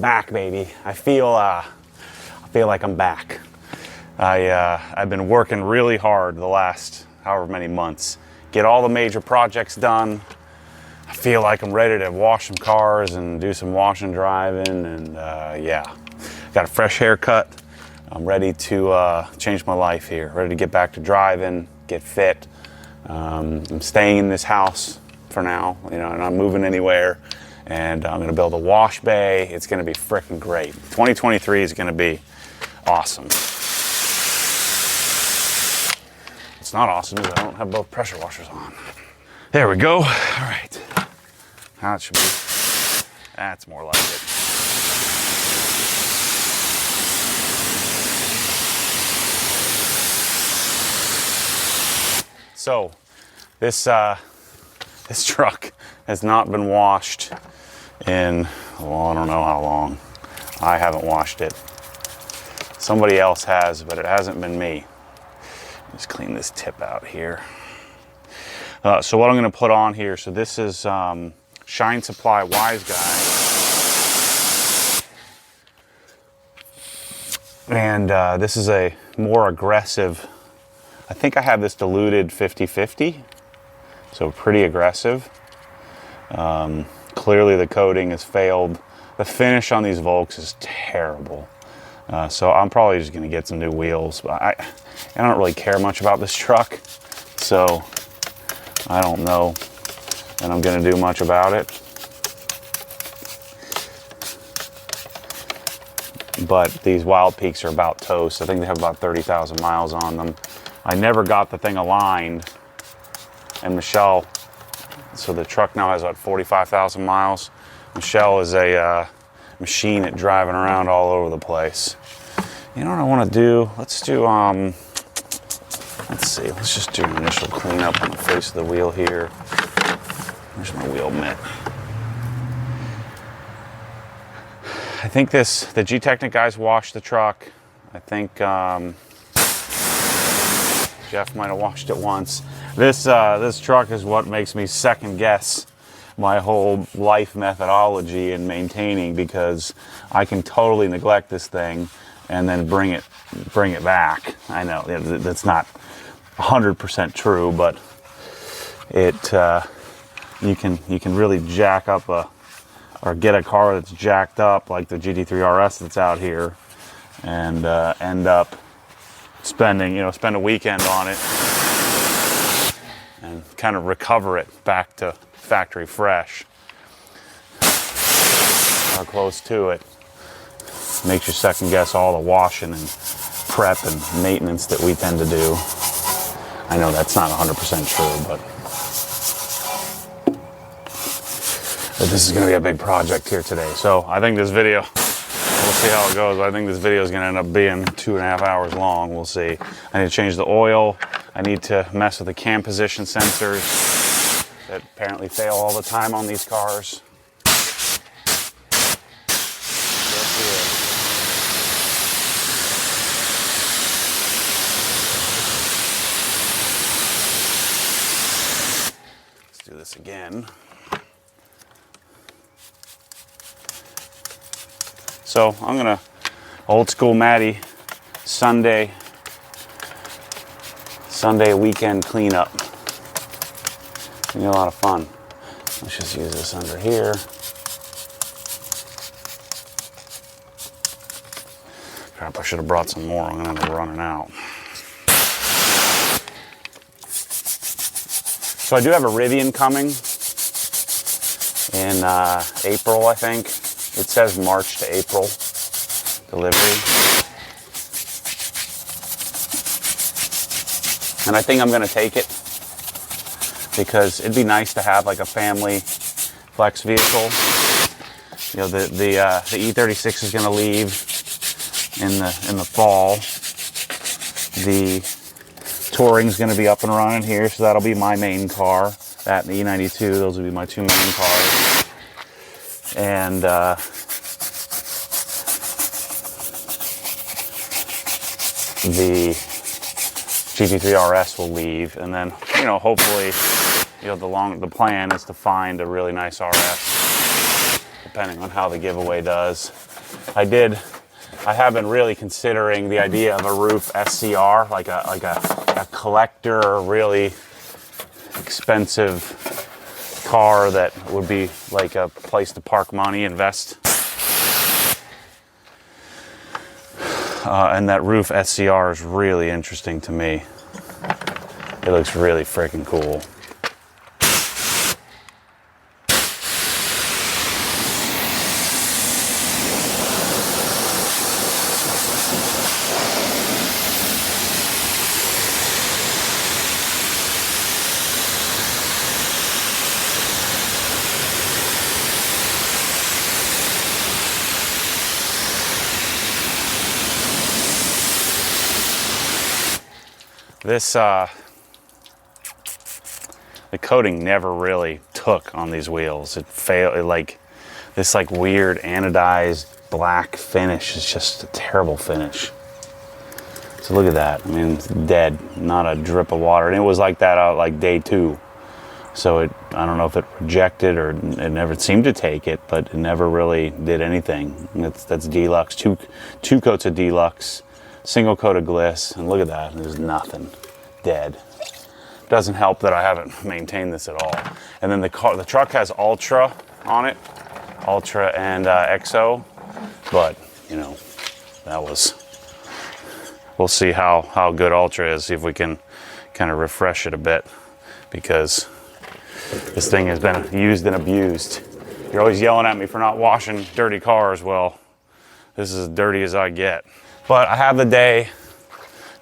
back, baby. I feel like I'm back. I've been working really hard the last however many months. Get all the major projects done. I feel like I'm ready to wash some cars and do some wash and driving, and yeah. Got a fresh haircut. I'm ready to change my life here. Ready to get back to driving, get fit. I'm staying in this house for now, you know, and I'm moving anywhere. And I'm gonna build a wash bay. It's gonna be freaking great. 2023 is gonna be awesome. It's not awesome because I don't have both pressure washers on. There we go. All right. That should be, that's more like it. So this truck has not been washed in, well, I don't know how long. I haven't washed it. Somebody else has, but it hasn't been me. Just clean this tip out here. So what I'm going to put on here, so this is Shine Supply Wise Guy. And this is a more aggressive, I think I have this diluted 50-50, so pretty aggressive. Clearly the coating has failed. The finish on these Volks is terrible. So I'm probably just going to get some new wheels. But I don't really care much about this truck, so I don't know that I'm going to do much about it. But these Wild Peaks are about toast. I think they have about 30,000 miles on them. I never got the thing aligned, and Michele, so the truck now has about 45,000 miles. Michele is a machine at driving around all over the place. You know what I want to do? Let's do, let's see, let's just do an initial cleanup on the face of the wheel here. Where's my wheel mitt? I think the G-Technic guys washed the truck. I think Jeff might have washed it once. This truck is what makes me second guess my whole life methodology in maintaining, because I can totally neglect this thing and then bring it back. I know that's not 100% true, but you can really jack up or get a car that's jacked up like the GT3 RS that's out here, and end up spend a weekend on it and kind of recover it back to factory fresh or close to it. Makes you second guess all the washing and prep and maintenance that we tend to do. I know that's not 100% true, but this is going to be a big project here today. So I think this video, we'll see how it goes. I think this video is going to end up being 2.5 hours long. We'll see. I need to change the oil. I need to mess with the cam position sensors that apparently fail all the time on these cars. Let's do this again. So I'm gonna old school Matty Sunday weekend cleanup. It's gonna be a lot of fun. Let's just use this under here. Crap, I should have brought some more. I'm gonna end up running out. So I do have a Rivian coming in April, I think. It says March to April delivery. And I think I'm going to take it because it'd be nice to have like a family flex vehicle. You know, the E36 is going to leave in the fall. The Touring's going to be up and running here, so that'll be my main car. That and the E92, those will be my two main cars. And the GT3 RS will leave, and then, you know, hopefully, you know, the plan is to find a really nice RS, depending on how the giveaway does. I have been really considering the idea of a roof SCR, like a collector, really expensive car that would be like a place to park money, invest. And that roof SCR is really interesting to me. It looks really freaking cool. This, the coating never really took on these wheels. It failed, this weird anodized black finish is just a terrible finish. So look at that, I mean, it's dead, not a drip of water. And it was like that out like day 2. So I don't know if it rejected or it never seemed to take it, but it never really did anything. That's Deluxe, two coats of Deluxe, single coat of Gliss, and look at that, there's nothing, dead. Doesn't help that I haven't maintained this at all. And then the truck has Ultra on it, Ultra and XO, but you know, we'll see how good Ultra is, see if we can kind of refresh it a bit, because this thing has been used and abused. You're always yelling at me for not washing dirty cars. Well, this is as dirty as I get. But I have the day.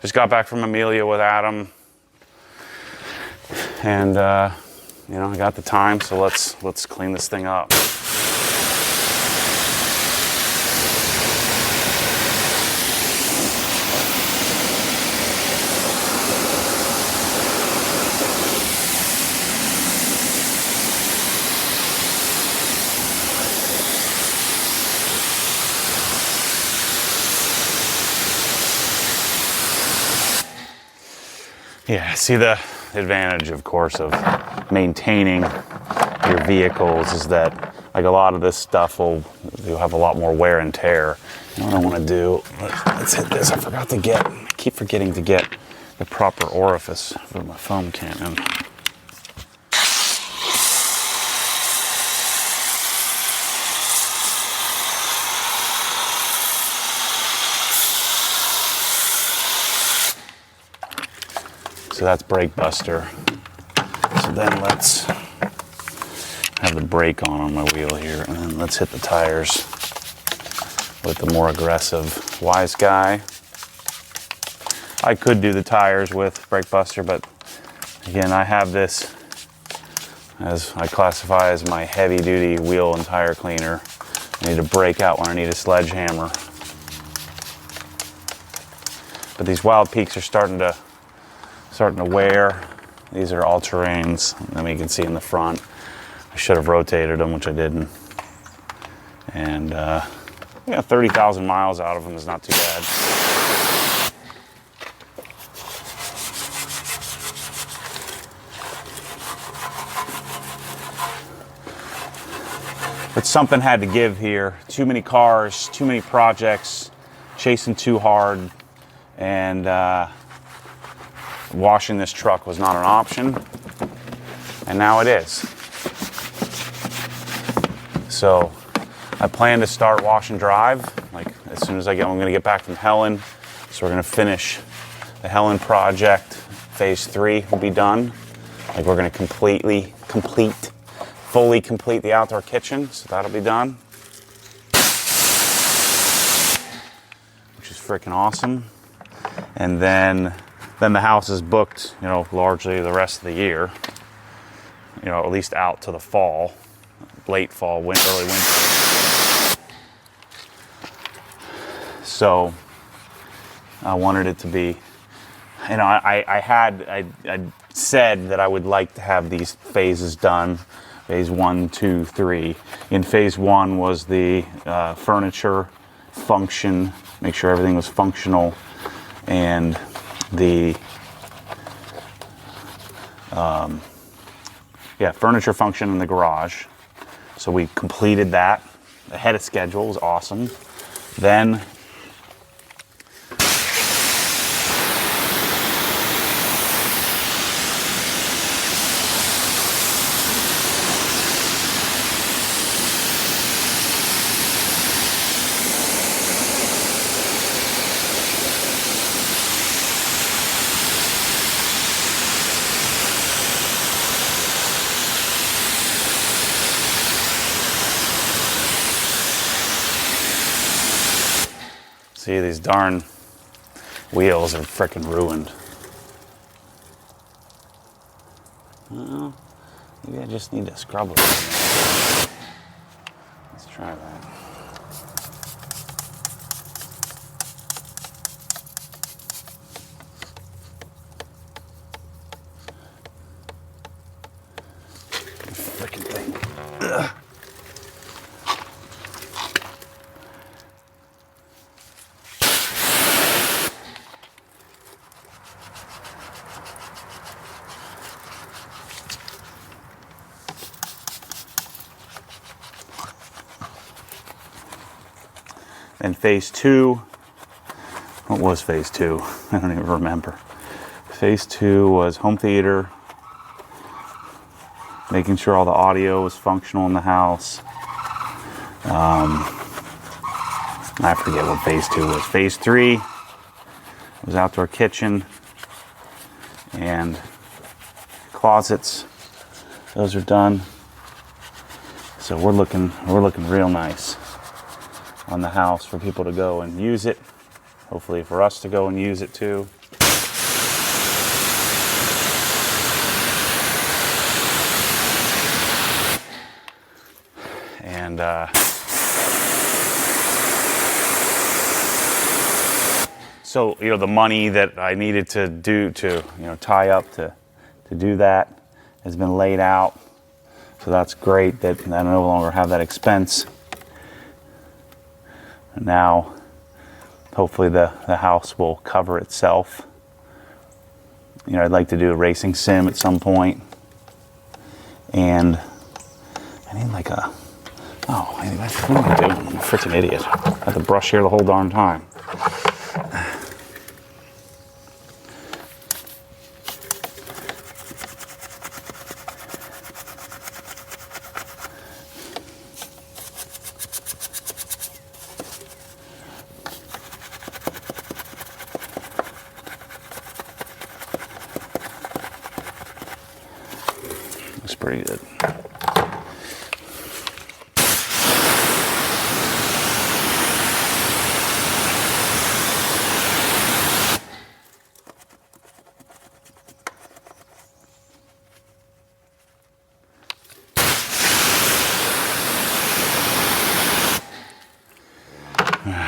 Just got back from Amelia with Adam. And, you know, I got the time, so let's clean this thing up. Yeah, see, the advantage, of course, of maintaining your vehicles is that, like, a lot of this stuff you'll have a lot more wear and tear. You know what I want to do? Let's hit this. I keep forgetting to get the proper orifice for my foam cannon. So that's brake buster. So then let's have the brake on my wheel here, and then let's hit the tires with the more aggressive Wise Guy. I could do the tires with brake buster, but again, I have this as I classify as my heavy duty wheel and tire cleaner. I need to break out when I need a sledgehammer. But these Wild Peaks are starting to wear. These are all-terrains, and you can see in the front. I should have rotated them, which I didn't. And yeah, 30,000 miles out of them is not too bad. But something had to give here. Too many cars, too many projects, chasing too hard, and washing this truck was not an option, and now it is. So I plan to start wash and drive, like as soon as I'm gonna get back from Helen. So we're gonna finish the Helen project. Phase 3 will be done. Like, we're gonna fully complete the outdoor kitchen, so that'll be done. Which is freaking awesome. And then the house is booked, you know, largely the rest of the year. You know, at least out to the fall, late fall, early winter. So I wanted it to be, you know, I said that I would like to have these phases done, phase 1, 2, 3. In phase 1 was the furniture function, make sure everything was functional, and the furniture function in the garage. So we completed that ahead of schedule. It was awesome. Then see, these darn wheels are frickin' ruined. Well, maybe I just need to scrub them. Let's try that. Frickin' thing. Ugh. And phase 2, what was phase 2? I don't even remember. Phase 2 was home theater, making sure all the audio was functional in the house. I forget what phase 2 was. Phase 3 was outdoor kitchen and closets. Those are done. So we're looking real nice on the house for people to go and use it. Hopefully for us to go and use it too. And so, you know, the money that I needed to do to, you know, tie up to do that has been laid out. So that's great that I no longer have that expense. And now, hopefully the house will cover itself. You know, I'd like to do a racing sim at some point. And I need like a, oh, anyway, what am I doing? I'm a freaking idiot. I had to brush here the whole darn time. Looks pretty good.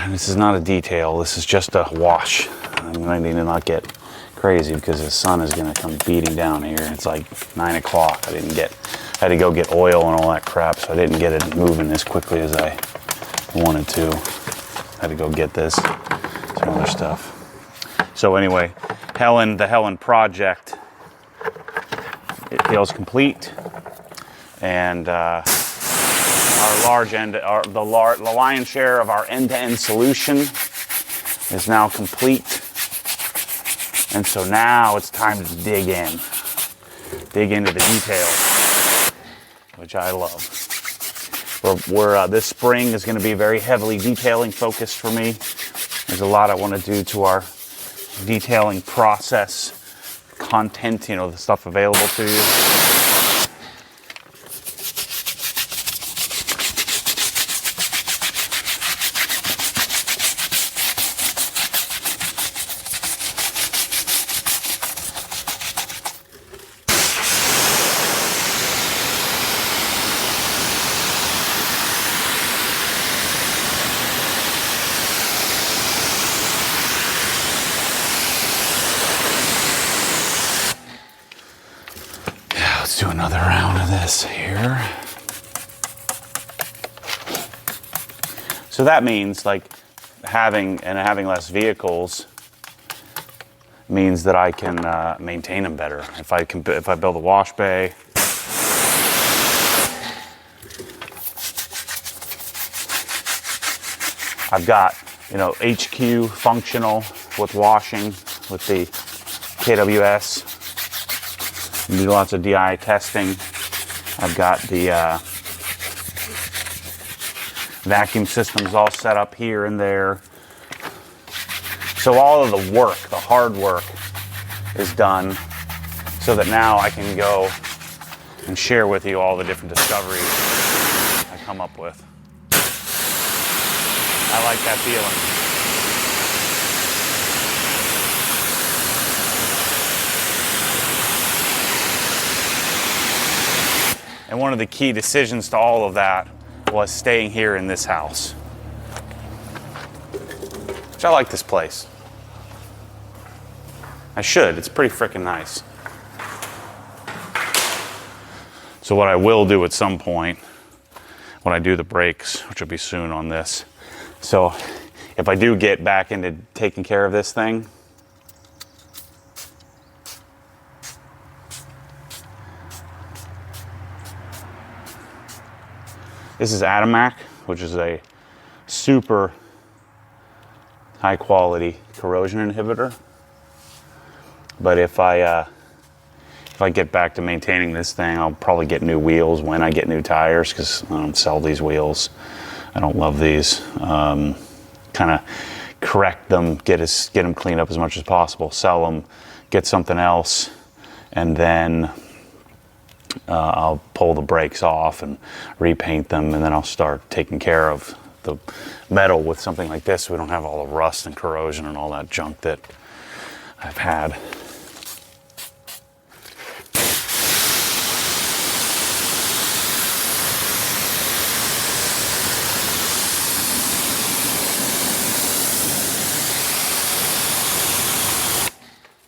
This is not a detail, this is just a wash. I need to not get crazy because the sun is gonna come beating down here. It's like 9 o'clock. I had to go get oil and all that crap, so I didn't get it moving as quickly as I wanted to. I had to go get this, some other stuff. So anyway, the Helen project, it feels complete. And the lion's share of our end-to-end solution is now complete. And so now it's time to dig into the details, which I love. This spring is going to be very heavily detailing focused for me. There's a lot I want to do to our detailing process, content, you know, the stuff available to you. Let's do another round of this here. So that means like having less vehicles means that I can maintain them better. If I build a wash bay, I've got, you know, HQ functional with washing with the KWS. We do lots of DI testing. I've got the vacuum systems all set up here and there. So all of the work, the hard work, is done so that now I can go and share with you all the different discoveries I come up with. I like that feeling. And one of the key decisions to all of that was staying here in this house. Which I like this place. I should, it's pretty freaking nice. So what I will do at some point, when I do the brakes, which will be soon on this, so if I do get back into taking care of this thing, this is Atomac, which is a super high quality corrosion inhibitor. But if I get back to maintaining this thing, I'll probably get new wheels when I get new tires, because I don't sell these wheels. I don't love these. Kind of correct them, get them cleaned up as much as possible, sell them, get something else, and then I'll pull the brakes off and repaint them, and then I'll start taking care of the metal with something like this so we don't have all the rust and corrosion and all that junk that I've had.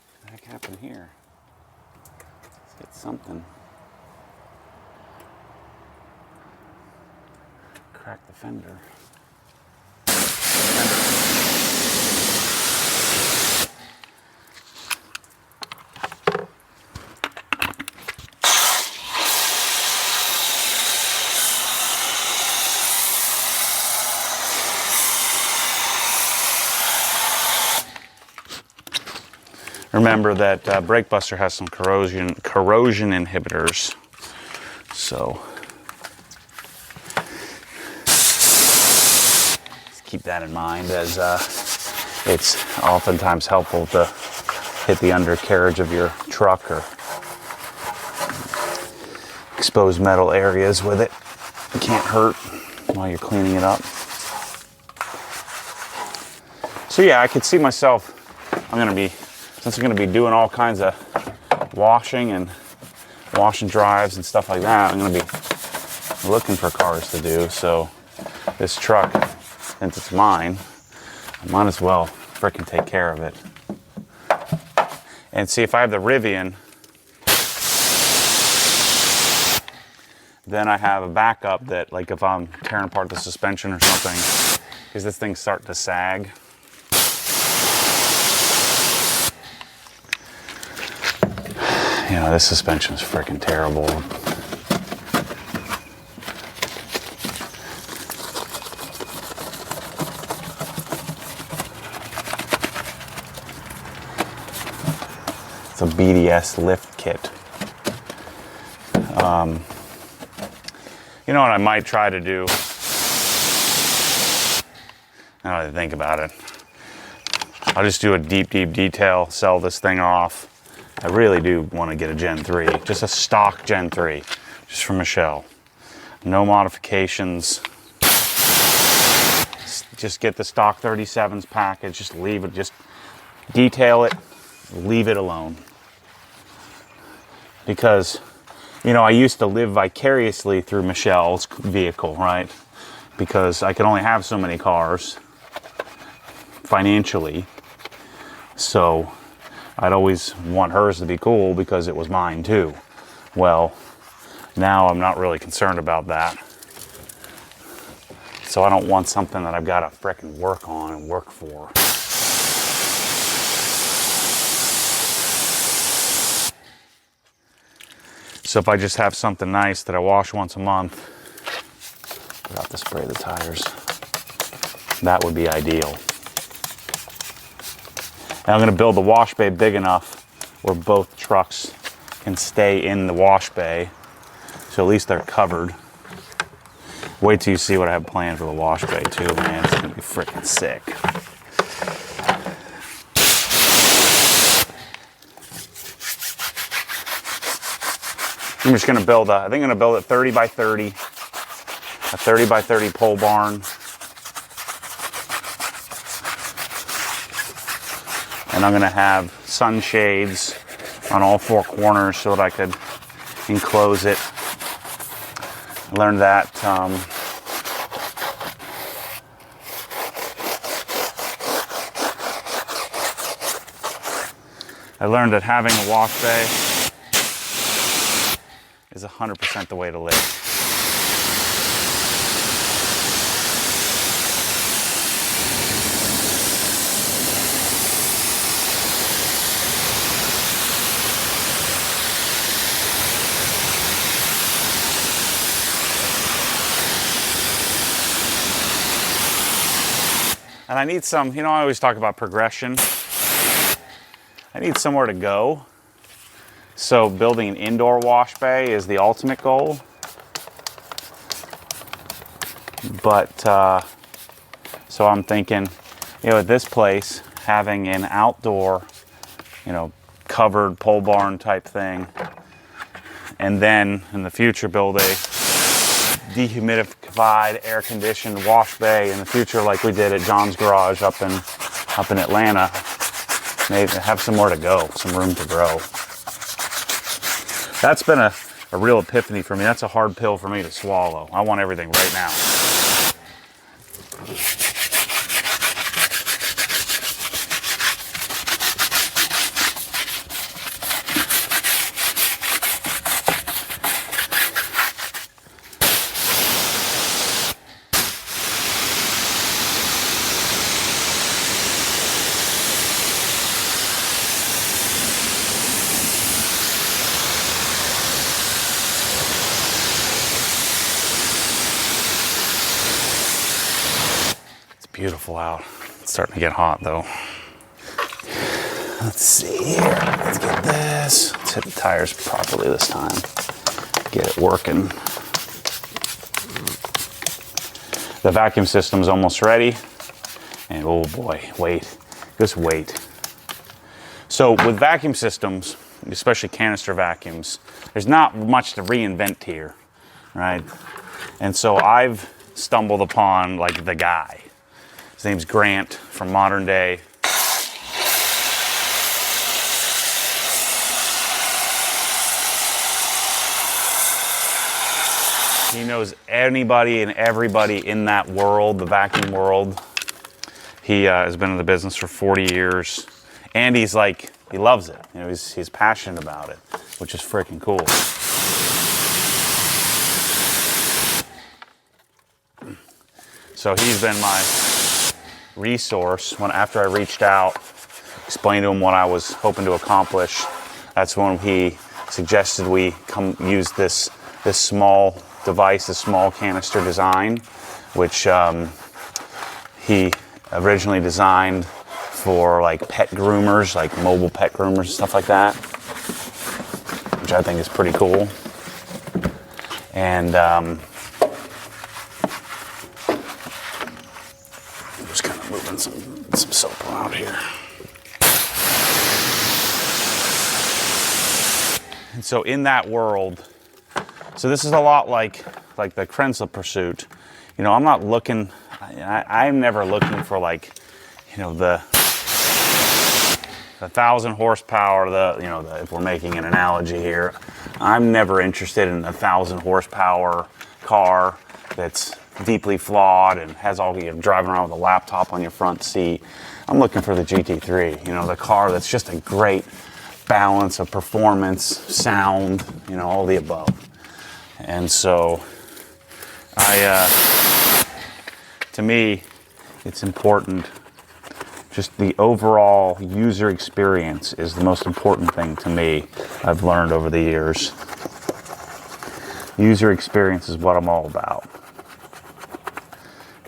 What the heck happened here? Let's get something. Crack the fender. Remember that Brake Buster has some corrosion inhibitors, so keep that in mind, as it's oftentimes helpful to hit the undercarriage of your truck or expose metal areas with it. It can't hurt while you're cleaning it up. So yeah, I could see myself, since I'm gonna be doing all kinds of washing and wash and drives and stuff like that, I'm gonna be looking for cars to do. So this truck, since it's mine, I might as well frickin' take care of it. And see, if I have the Rivian, then I have a backup that, like, if I'm tearing apart the suspension or something, because this thing's starting to sag. You know, this suspension is freaking terrible. It's a BDS lift kit. You know what I might try to do? Now that I think about it, I'll just do a deep detail, sell this thing off. I really do want to get a Gen 3, just a stock Gen 3, just from Michele. No modifications. Just get the stock 37s package, just leave it, just detail it, leave it alone. Because, you know, I used to live vicariously through Michele's vehicle, right? Because I could only have so many cars financially. So I'd always want hers to be cool because it was mine too. Well, now I'm not really concerned about that. So I don't want something that I've got to frickin' work on and work for. So if I just have something nice that I wash once a month, forgot to spray the tires. that would be ideal. And I'm gonna build the wash bay big enough where both trucks can stay in the wash bay, so at least they're covered. Wait till you see what I have planned for the wash bay too, man. It's gonna be freaking sick. I'm just gonna build I think I'm gonna build it 30 by 30, a 30 by 30 pole barn. And I'm gonna have sunshades on all four corners so that I could enclose it. I learned that having a wash bay is 100% the way to live. And I need some, I always talk about progression. I need somewhere to go. So building an indoor wash bay is the ultimate goal. But, so I'm thinking, at this place, having an outdoor, covered pole barn type thing. And then in the future build a dehumidified, air-conditioned wash bay in the future, like we did at John's Garage up in Atlanta. Maybe have somewhere to go, some room to grow. That's been a real epiphany for me. That's a hard pill for me to swallow. I want everything right now. Beautiful out. It's starting to get hot though. Let's see here. Let's get this. Let's hit the tires properly this time. Get it working. The vacuum system's almost ready. And oh boy, wait. Just wait. So with vacuum systems, especially canister vacuums, there's not much to reinvent here, right? And so I've stumbled upon like the guy. His name's Grant from Modern Day. He knows anybody and everybody in that world, the vacuum world. He has been in the business for 40 years. And he's like, he loves it. He's passionate about it, which is freaking cool. So he's been my resource after I reached out, explained to him what I was hoping to accomplish. That's when he suggested we come use this small device, this small canister design, which he originally designed for like pet groomers, like mobile pet groomers, stuff like that, which I think is pretty cool. And moving some soap around here. And so in that world, so this is a lot like the Krensler Pursuit. I'm not looking, I'm never looking for like, the 1,000 horsepower, if we're making an analogy here, I'm never interested in a 1,000 horsepower car that's deeply flawed and has all driving around with a laptop on your front seat. I'm looking for the GT3, the car that's just a great balance of performance, sound, all the above. And so to me, it's important. Just the overall user experience is the most important thing to me, I've learned over the years. User experience is what I'm all about.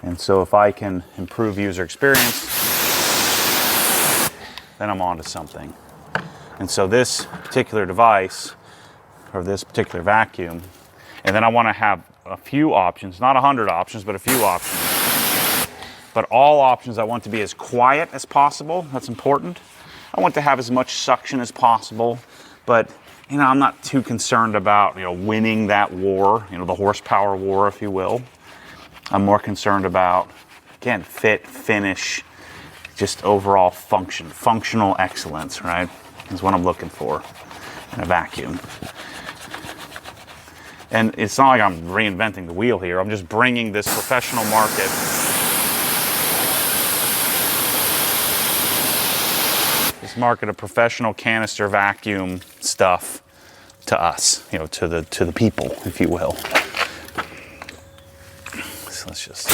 And so if I can improve user experience, then I'm on to something. And so this particular device, or this particular vacuum, and then I want to have a few options, not 100 options, but a few options. But all options I want to be as quiet as possible. That's important. I want to have as much suction as possible, but you know, I'm not too concerned about, you know, winning that war, you know, the horsepower war, if you will. I'm more concerned about, again, fit, finish, just overall function, functional excellence, right? Is what I'm looking for in a vacuum. And it's not like I'm reinventing the wheel here. I'm just bringing this professional market of professional canister vacuum stuff to us, you know, to the people, if you will. So let's just.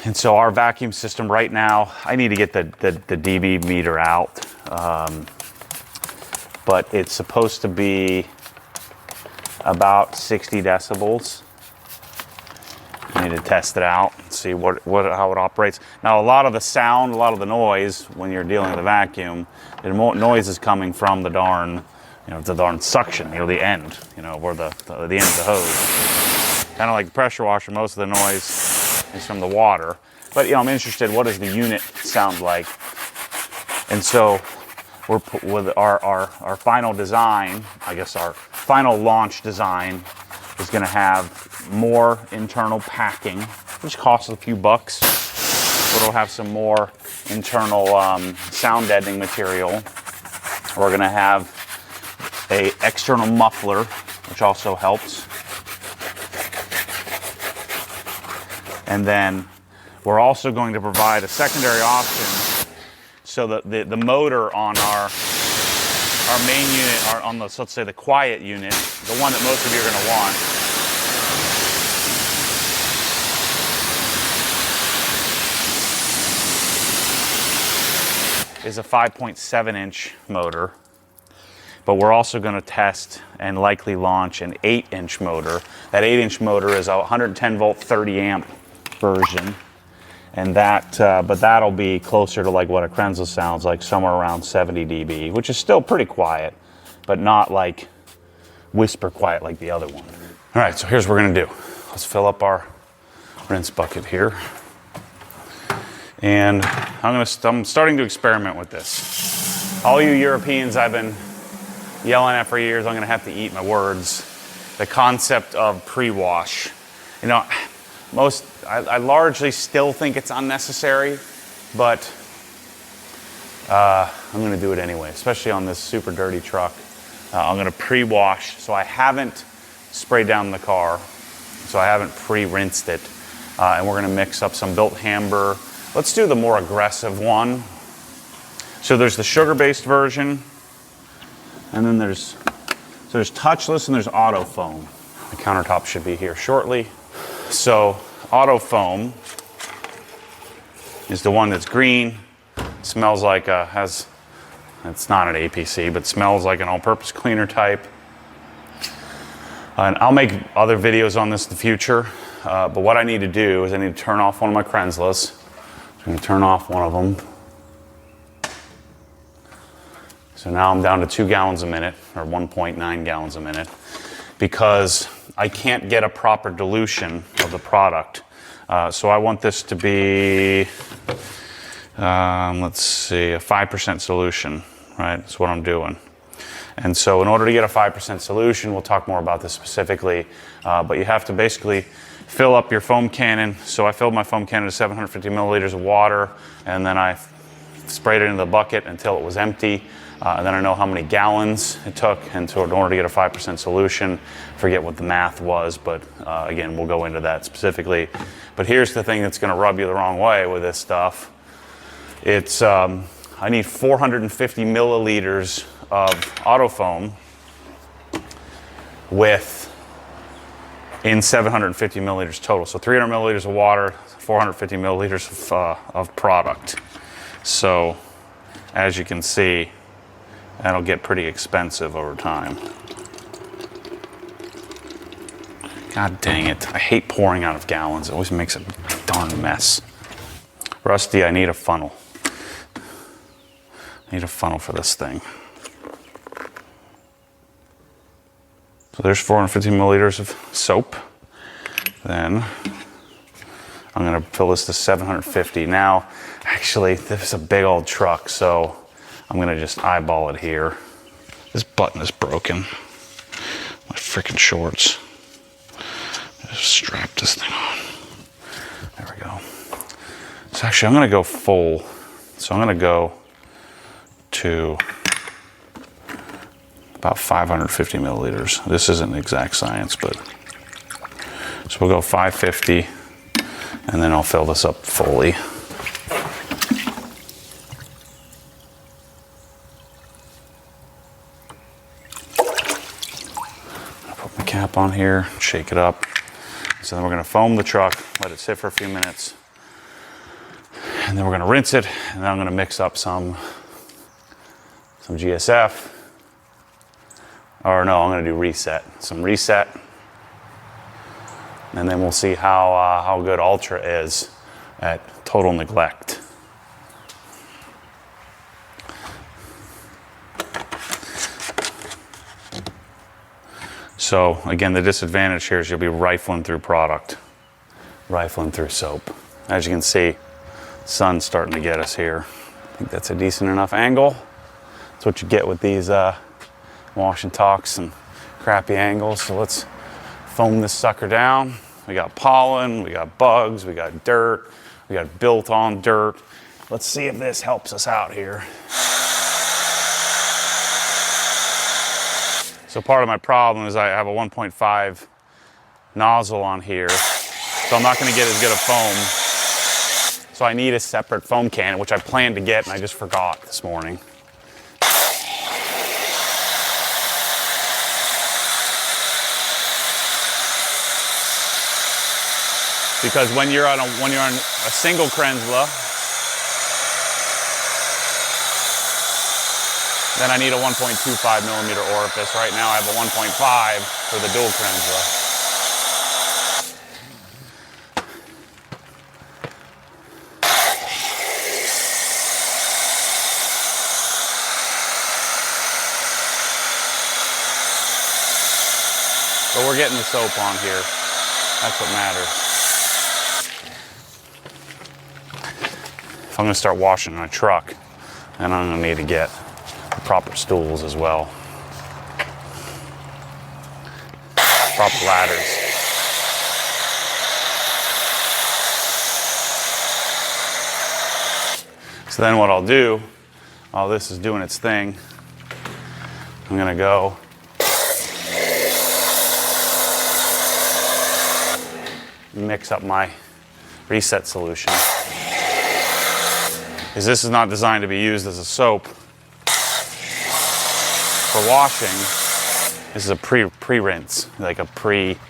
And so our vacuum system right now, I need to get the dB meter out, but it's supposed to be about 60 decibels. I need to test it out and see how it operates. Now, a lot of the sound, a lot of the noise when you're dealing with a vacuum, the noise is coming from the darn, you know, the darn suction, you know, the end, you know, where the end of the hose. Kind of like the pressure washer, most of the noise is from the water. But you know, I'm interested, what does the unit sound like? And so we're with our final design, I guess our final launch design is going to have more internal packing, which costs a few bucks. But it'll have some more internal sound deadening material. We're going to have a external muffler, which also helps. And then we're also going to provide a secondary option so that the motor on our main unit, on the, let's say the quiet unit, the one that most of you are going to want, is a 5.7 inch motor. But we're also going to test and likely launch an 8-inch motor. That 8-inch motor is a 110 volt, 30 amp version, and that but that'll be closer to like what a Krenzel sounds like, somewhere around 70 dB, which is still pretty quiet, but not like whisper quiet like the other one. All right, so here's what we're gonna do. Let's fill up our rinse bucket here, and I'm starting to experiment with this. All you Europeans I've been yelling at for years, I'm gonna have to eat my words. The concept of pre-wash, you know. I largely still think it's unnecessary, but I'm going to do it anyway, especially on this super dirty truck. I'm going to pre-wash, so I haven't sprayed down the car, so I haven't pre-rinsed it, and we're going to mix up some built hamber. Let's do the more aggressive one. So there's the sugar-based version, and then there's touchless and there's auto foam. The countertop should be here shortly. So auto foam is the one that's green, smells like it's not an APC, but smells like an all-purpose cleaner type. And I'll make other videos on this in the future, but what I need to do is I need to turn off one of my Krenzels. I'm going to turn off one of them. So now I'm down to 2 gallons a minute, or 1.9 gallons a minute, because I can't get a proper dilution of the product. So I want this to be, let's see, a 5% solution, right? That's what I'm doing. And so in order to get a 5% solution, we'll talk more about this specifically, but you have to basically fill up your foam cannon. So I filled my foam cannon to 750 milliliters of water, and then I sprayed it into the bucket until it was empty. And then I know how many gallons it took, and so in order to get a 5% solution, forget what the math was, but again, we'll go into that specifically. But here's the thing that's gonna rub you the wrong way with this stuff. It's, I need 450 milliliters of auto foam, with in 750 milliliters total. So 300 milliliters of water, 450 milliliters of product. So as you can see, that'll get pretty expensive over time. God dang it. I hate pouring out of gallons. It always makes a darn mess. Rusty, I need a funnel. I need a funnel for this thing. So there's 450 milliliters of soap. Then I'm gonna fill this to 750. Now, actually, this is a big old truck, so I'm gonna just eyeball it here. This button is broken. My freaking shorts. Just strap this thing on. There we go. So actually, I'm gonna go full. So I'm gonna go to about 550 milliliters. This isn't exact science, but so we'll go 550, and then I'll fill this up fully. I'll put my cap on here, shake it up. So then we're gonna foam the truck, let it sit for a few minutes, and then we're gonna rinse it, and then I'm gonna mix up some GSF. Or no, I'm gonna do reset. Some reset. And then we'll see how good Ultra is at total neglect. So again, the disadvantage here is you'll be rifling through product, rifling through soap. As you can see, sun's starting to get us here. I think that's a decent enough angle. That's what you get with these wash and talks and crappy angles. So let's foam this sucker down. We got pollen, we got bugs, we got dirt, we got built on dirt. Let's see if this helps us out here. So part of my problem is I have a 1.5 nozzle on here, so I'm not gonna get as good a foam. So I need a separate foam can, which I planned to get and I just forgot this morning. Because when you're on a single Krenzla, then I need a 1.25 millimeter orifice. Right now I have a 1.5 for the dual Krenzla. But we're getting the soap on here. That's what matters. If I'm gonna start washing my truck, then I'm gonna need to get the proper stools as well. Proper ladders. So then what I'll do, while this is doing its thing, I'm gonna go mix up my reset solution. Because this is not designed to be used as a soap. For washing, this is a pre-rinse, like a pre-wash.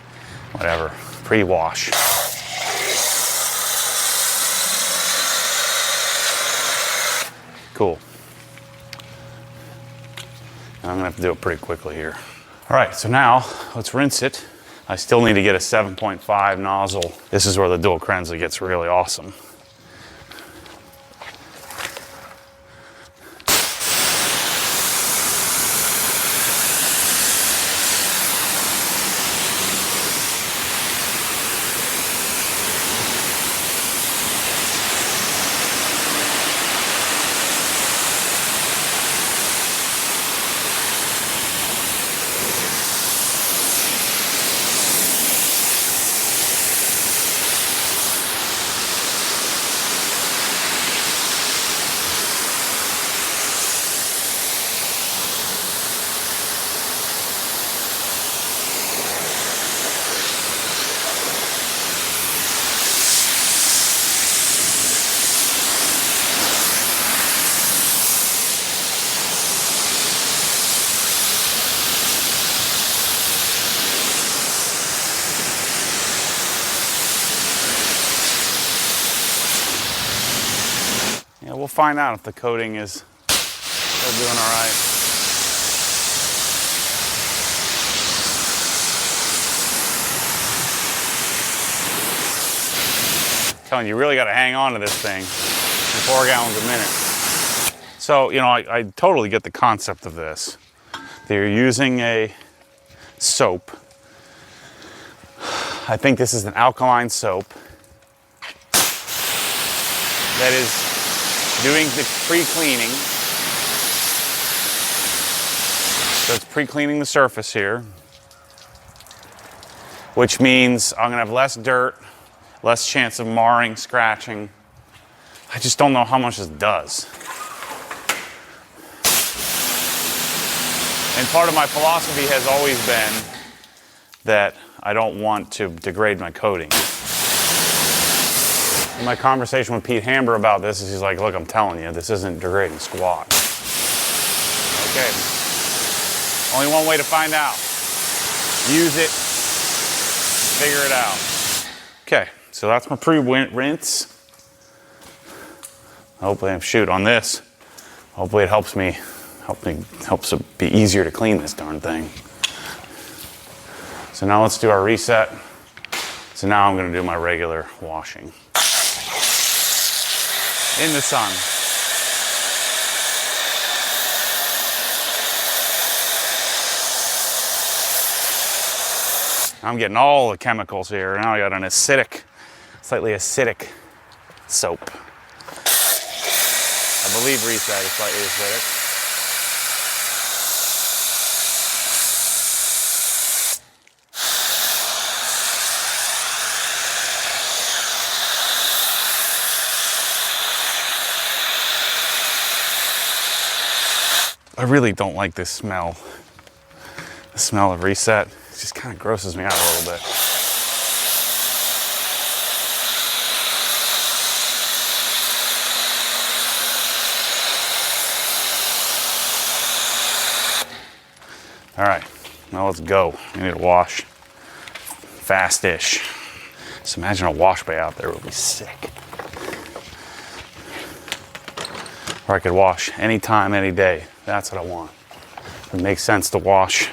Cool. And I'm gonna have to do it pretty quickly here. All right, so now let's rinse it. I still need to get a 7.5 nozzle. This is where the dual Krenzla gets really awesome. we'll find out if the coating is still doing all right. I'm telling you, you really got to hang on to this thing. 4 gallons a minute. So, you know, I totally get the concept of this. They're using a soap. I think this is an alkaline soap that is doing the pre-cleaning. So it's pre-cleaning the surface here, which means I'm gonna have less dirt, less chance of marring, scratching. I just don't know how much this does. And part of my philosophy has always been that I don't want to degrade my coating. In my conversation with Pete Hamber about this, he's like, look, I'm telling you, this isn't degrading squat. Okay. Only one way to find out. Use it, figure it out. Okay, so that's my pre-rinse. Hopefully, shoot, on this, hopefully it helps it be easier to clean this darn thing. So now let's do our reset. So now I'm gonna do my regular washing. In the sun. I'm getting all the chemicals here. Now I got an acidic, slightly acidic soap. I believe reset is slightly acidic. I really don't like this smell. The smell of reset. It just kind of grosses me out a little bit. All right, now let's go. I need to wash fast-ish. Just imagine a wash bay out there would be sick. Or I could wash anytime, any day. That's what I want. It makes sense to wash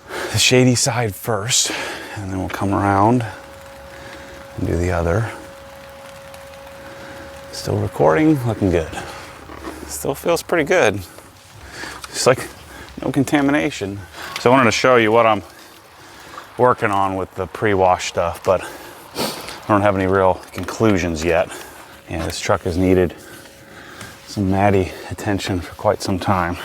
the shady side first, and then we'll come around and do the other. Still recording, looking good. Still feels pretty good. Just like no contamination. So I wanted to show you what I'm working on with the pre-wash stuff, but I don't have any real conclusions yet. Yeah, this truck has needed some natty attention for quite some time.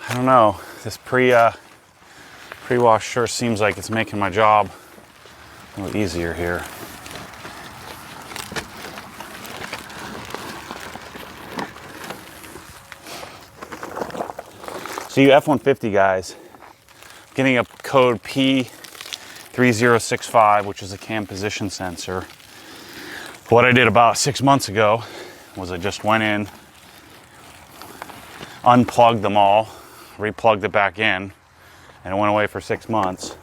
I don't know, this pre-wash sure seems like it's making my job a little easier here. So you F-150 guys, getting a code P3065, which is a cam position sensor. What I did about 6 months ago was I just went in, unplugged them all, replugged it back in, and it went away for 6 months.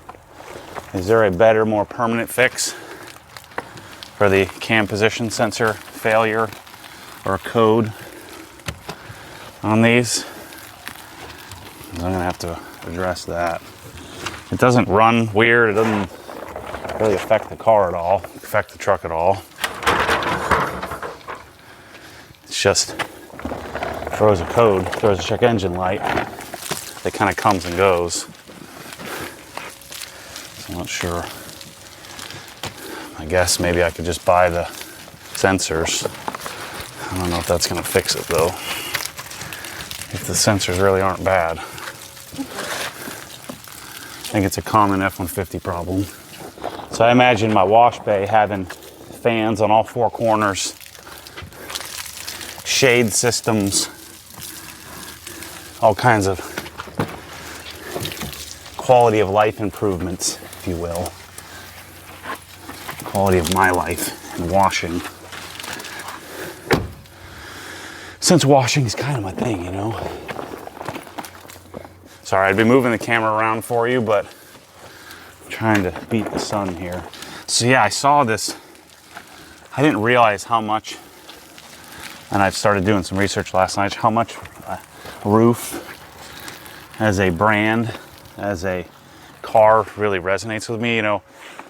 Is there a better, more permanent fix for the cam position sensor failure or code on these? I'm gonna have to address that. It doesn't run weird, it doesn't really affect the car at all, affect the truck at all. It's just throws a code, throws a check engine light that kind of comes and goes. So I'm not sure. I guess maybe I could just buy the sensors. I don't know if that's gonna fix it though. If the sensors really aren't bad. I think it's a common F-150 problem. So I imagine my wash bay having fans on all 4 corners, shade systems, all kinds of quality of life improvements, if you will. Quality of my life and washing. Since washing is kind of my thing, you know. Sorry, I'd be moving the camera around for you, but I'm trying to beat the sun here. So yeah, I saw this I didn't realize how much, and I've started doing some research last night, how much roof as a brand, as a car really resonates with me. You know,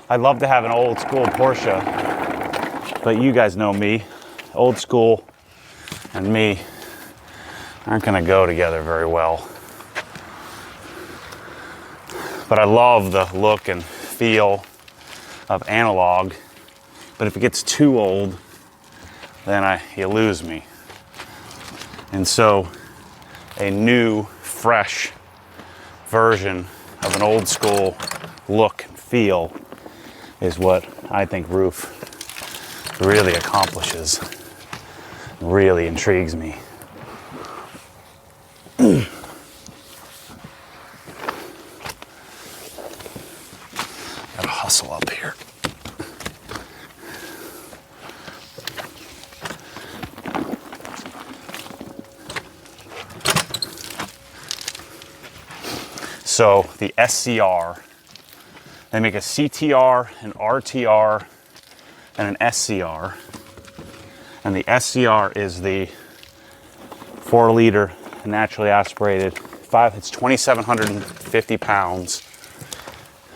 I'd love to have an old school Porsche, but you guys know me, old school and me aren't gonna go together very well. But I love the look and feel of analog, but if it gets too old, then you lose me. And so a new, fresh version of an old school look and feel is what I think roof really accomplishes, really intrigues me. Gotta hustle up here. So the SCR, they make a CTR, an RTR, and an SCR. And the SCR is the 4-liter naturally aspirated. It's 2,750 pounds.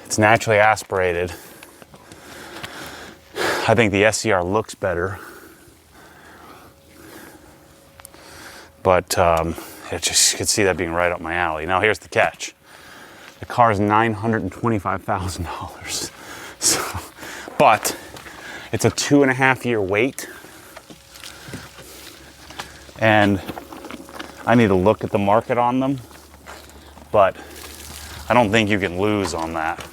It's naturally aspirated. I think the SCR looks better, but it just, you could see that being right up my alley. Now here's the catch. The car is $925,000. So, but it's a 2.5-year wait. And I need to look at the market on them, but I don't think you can lose on that.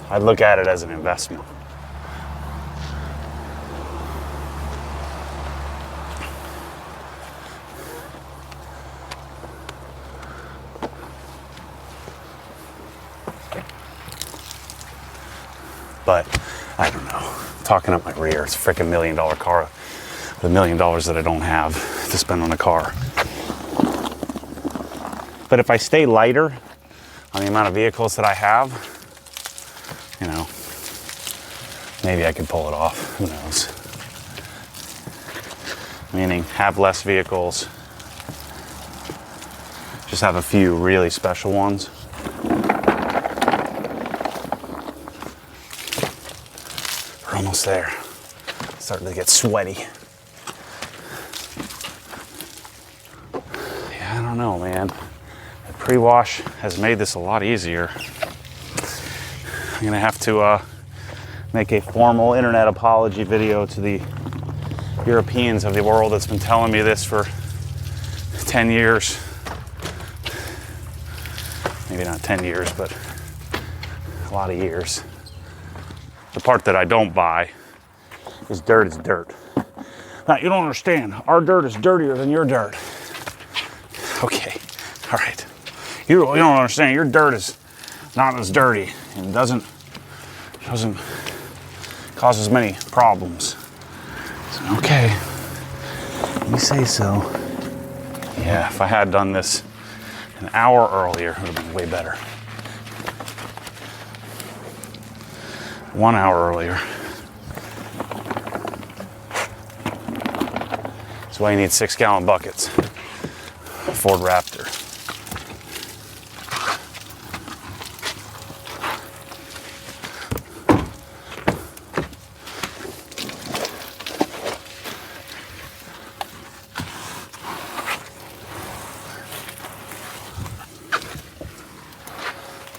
I look at it as an investment. But I don't know, talking up my rear, it's a freaking $1 million car, the $1 million that I don't have to spend on a car. But if I stay lighter on the amount of vehicles that I have, you know, maybe I could pull it off, who knows. Meaning have less vehicles, just have a few really special ones. We're almost there. Starting to get sweaty. Yeah, I don't know, man. The pre-wash has made this a lot easier. I'm gonna have to make a formal internet apology video to the Europeans of the world that's been telling me this for 10 years. Maybe not 10 years, but a lot of years. The part that I don't buy is dirt is dirt. Now, you don't understand. Our dirt is dirtier than your dirt. Okay, all right. You don't understand. Your dirt is not as dirty and doesn't cause as many problems. So, okay, you say so. Yeah, if I had done this an hour earlier, it would have been way better. 1 hour earlier. That's why you need 6-gallon buckets. Ford Raptor.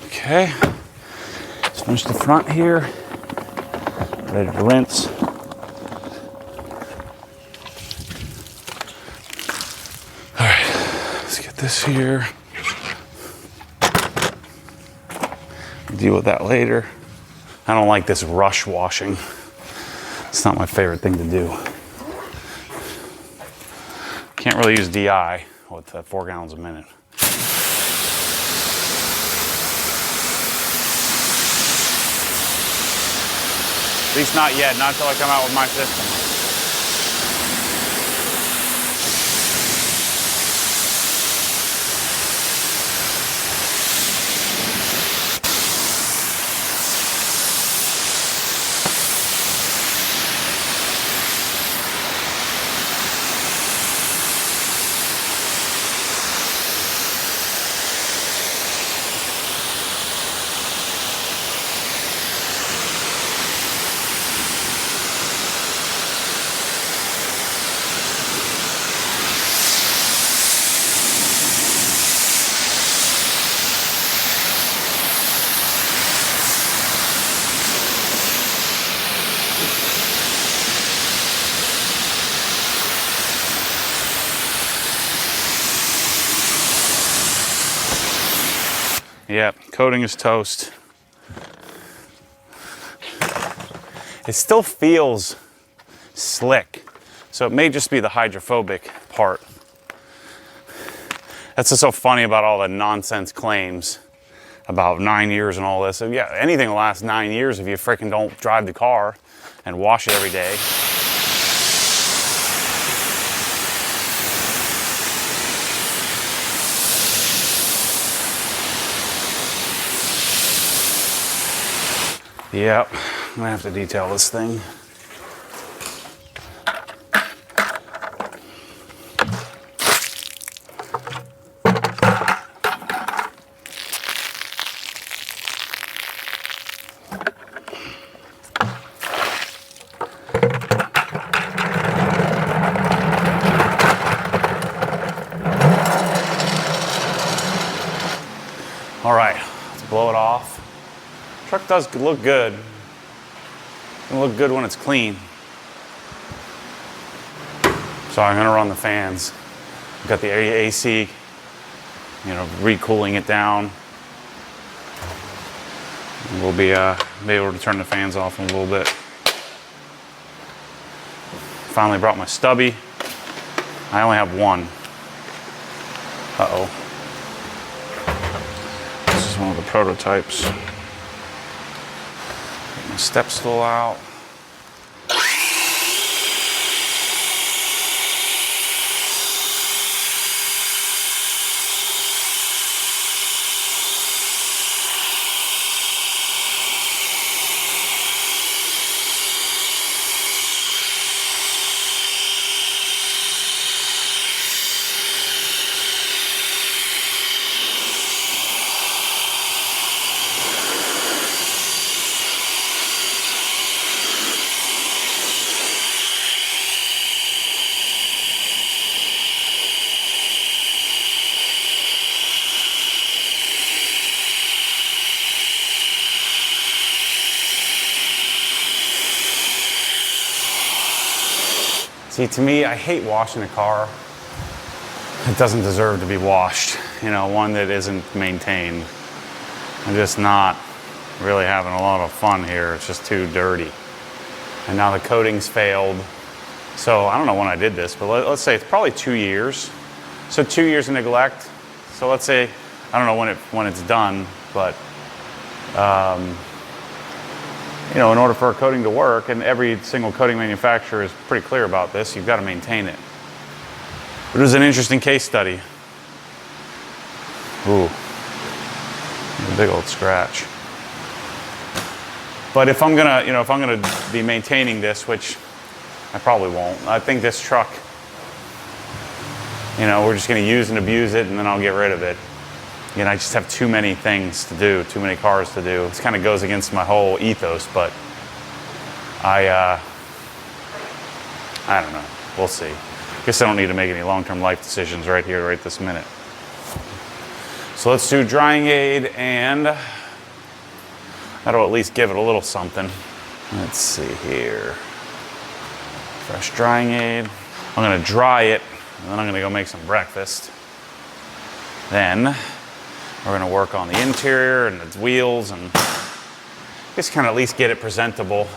Okay, let's finish the front here. Ready to rinse. All right, let's get this here. Deal with that later. I don't like this rush washing. It's not my favorite thing to do. Can't really use DI with 4 gallons a minute. At least not yet, not until I come out with my system. Yep, coating is toast. It still feels slick, so it may just be the hydrophobic part. That's what's so funny about all the nonsense claims about 9 years and all this. So yeah, anything will last 9 years if you freaking don't drive the car and wash it every day. Yep, I'm gonna have to detail this thing. All right, let's blow it off. Truck does look good. It'll look good when it's clean. So I'm gonna run the fans. Got the AC, you know, recooling it down. And we'll be able to turn the fans off in a little bit. Finally brought my stubby. I only have one. Uh-oh. This is one of the prototypes. Get my step stool out. See, to me, I hate washing a car that doesn't deserve to be washed. You know, one that isn't maintained. I'm just not really having a lot of fun here. It's just too dirty. And now the coating's failed. So I don't know when I did this, but let's say it's probably 2 years. So 2 years of neglect. So let's say, I don't know when it's done, but you know, in order for a coating to work, and every single coating manufacturer is pretty clear about this, you've got to maintain it. But it was an interesting case study. Ooh, a big old scratch. But if I'm gonna, you know, if I'm gonna be maintaining this, which I probably won't, I think this truck, you know, we're just gonna use and abuse it, and then I'll get rid of it. You know, I just have too many things to do, too many cars to do. This kind of goes against my whole ethos, but I don't know. We'll see. Guess I don't need to make any long-term life decisions right here, right this minute. So let's do drying aid, and that'll at least give it a little something. Let's see here. Fresh drying aid. I'm gonna dry it, and then I'm gonna go make some breakfast. Then we're gonna work on the interior and the wheels, and just kind of at least get it presentable.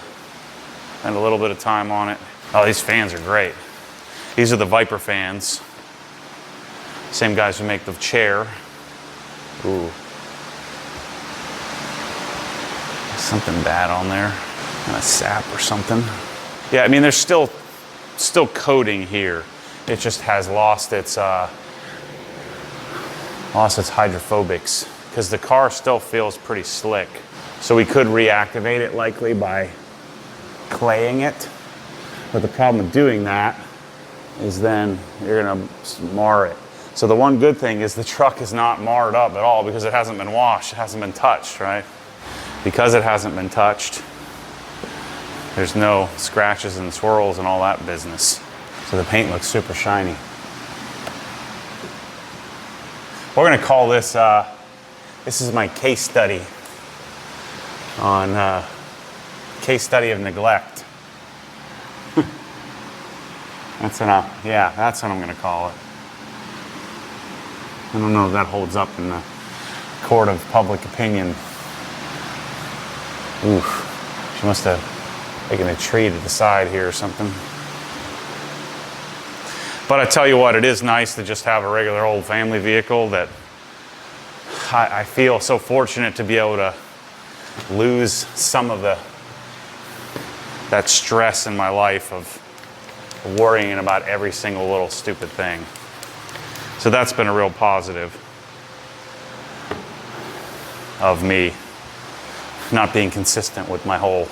Spend a little bit of time on it. Oh, these fans are great. These are the Viper fans. Same guys who make the chair. Ooh. Something bad on there. Kind of sap or something. Yeah, I mean, there's still coating here. It just has lost its hydrophobics, because the car still feels pretty slick. So we could reactivate it likely by claying it. But the problem with doing that is then you're gonna mar it. So the one good thing is the truck is not marred up at all because it hasn't been washed, it hasn't been touched, right? Because it hasn't been touched, there's no scratches and swirls and all that business. So the paint looks super shiny. We're gonna call this, this is my case study on case study of neglect. That's enough. Yeah, that's what I'm gonna call it. I don't know if that holds up in the court of public opinion. Oof. She must have taken a tree to the side here or something. But I tell you what, it is nice to just have a regular old family vehicle that I feel so fortunate to be able to lose some of that stress in my life of worrying about every single little stupid thing. So that's been a real positive of me not being consistent with my whole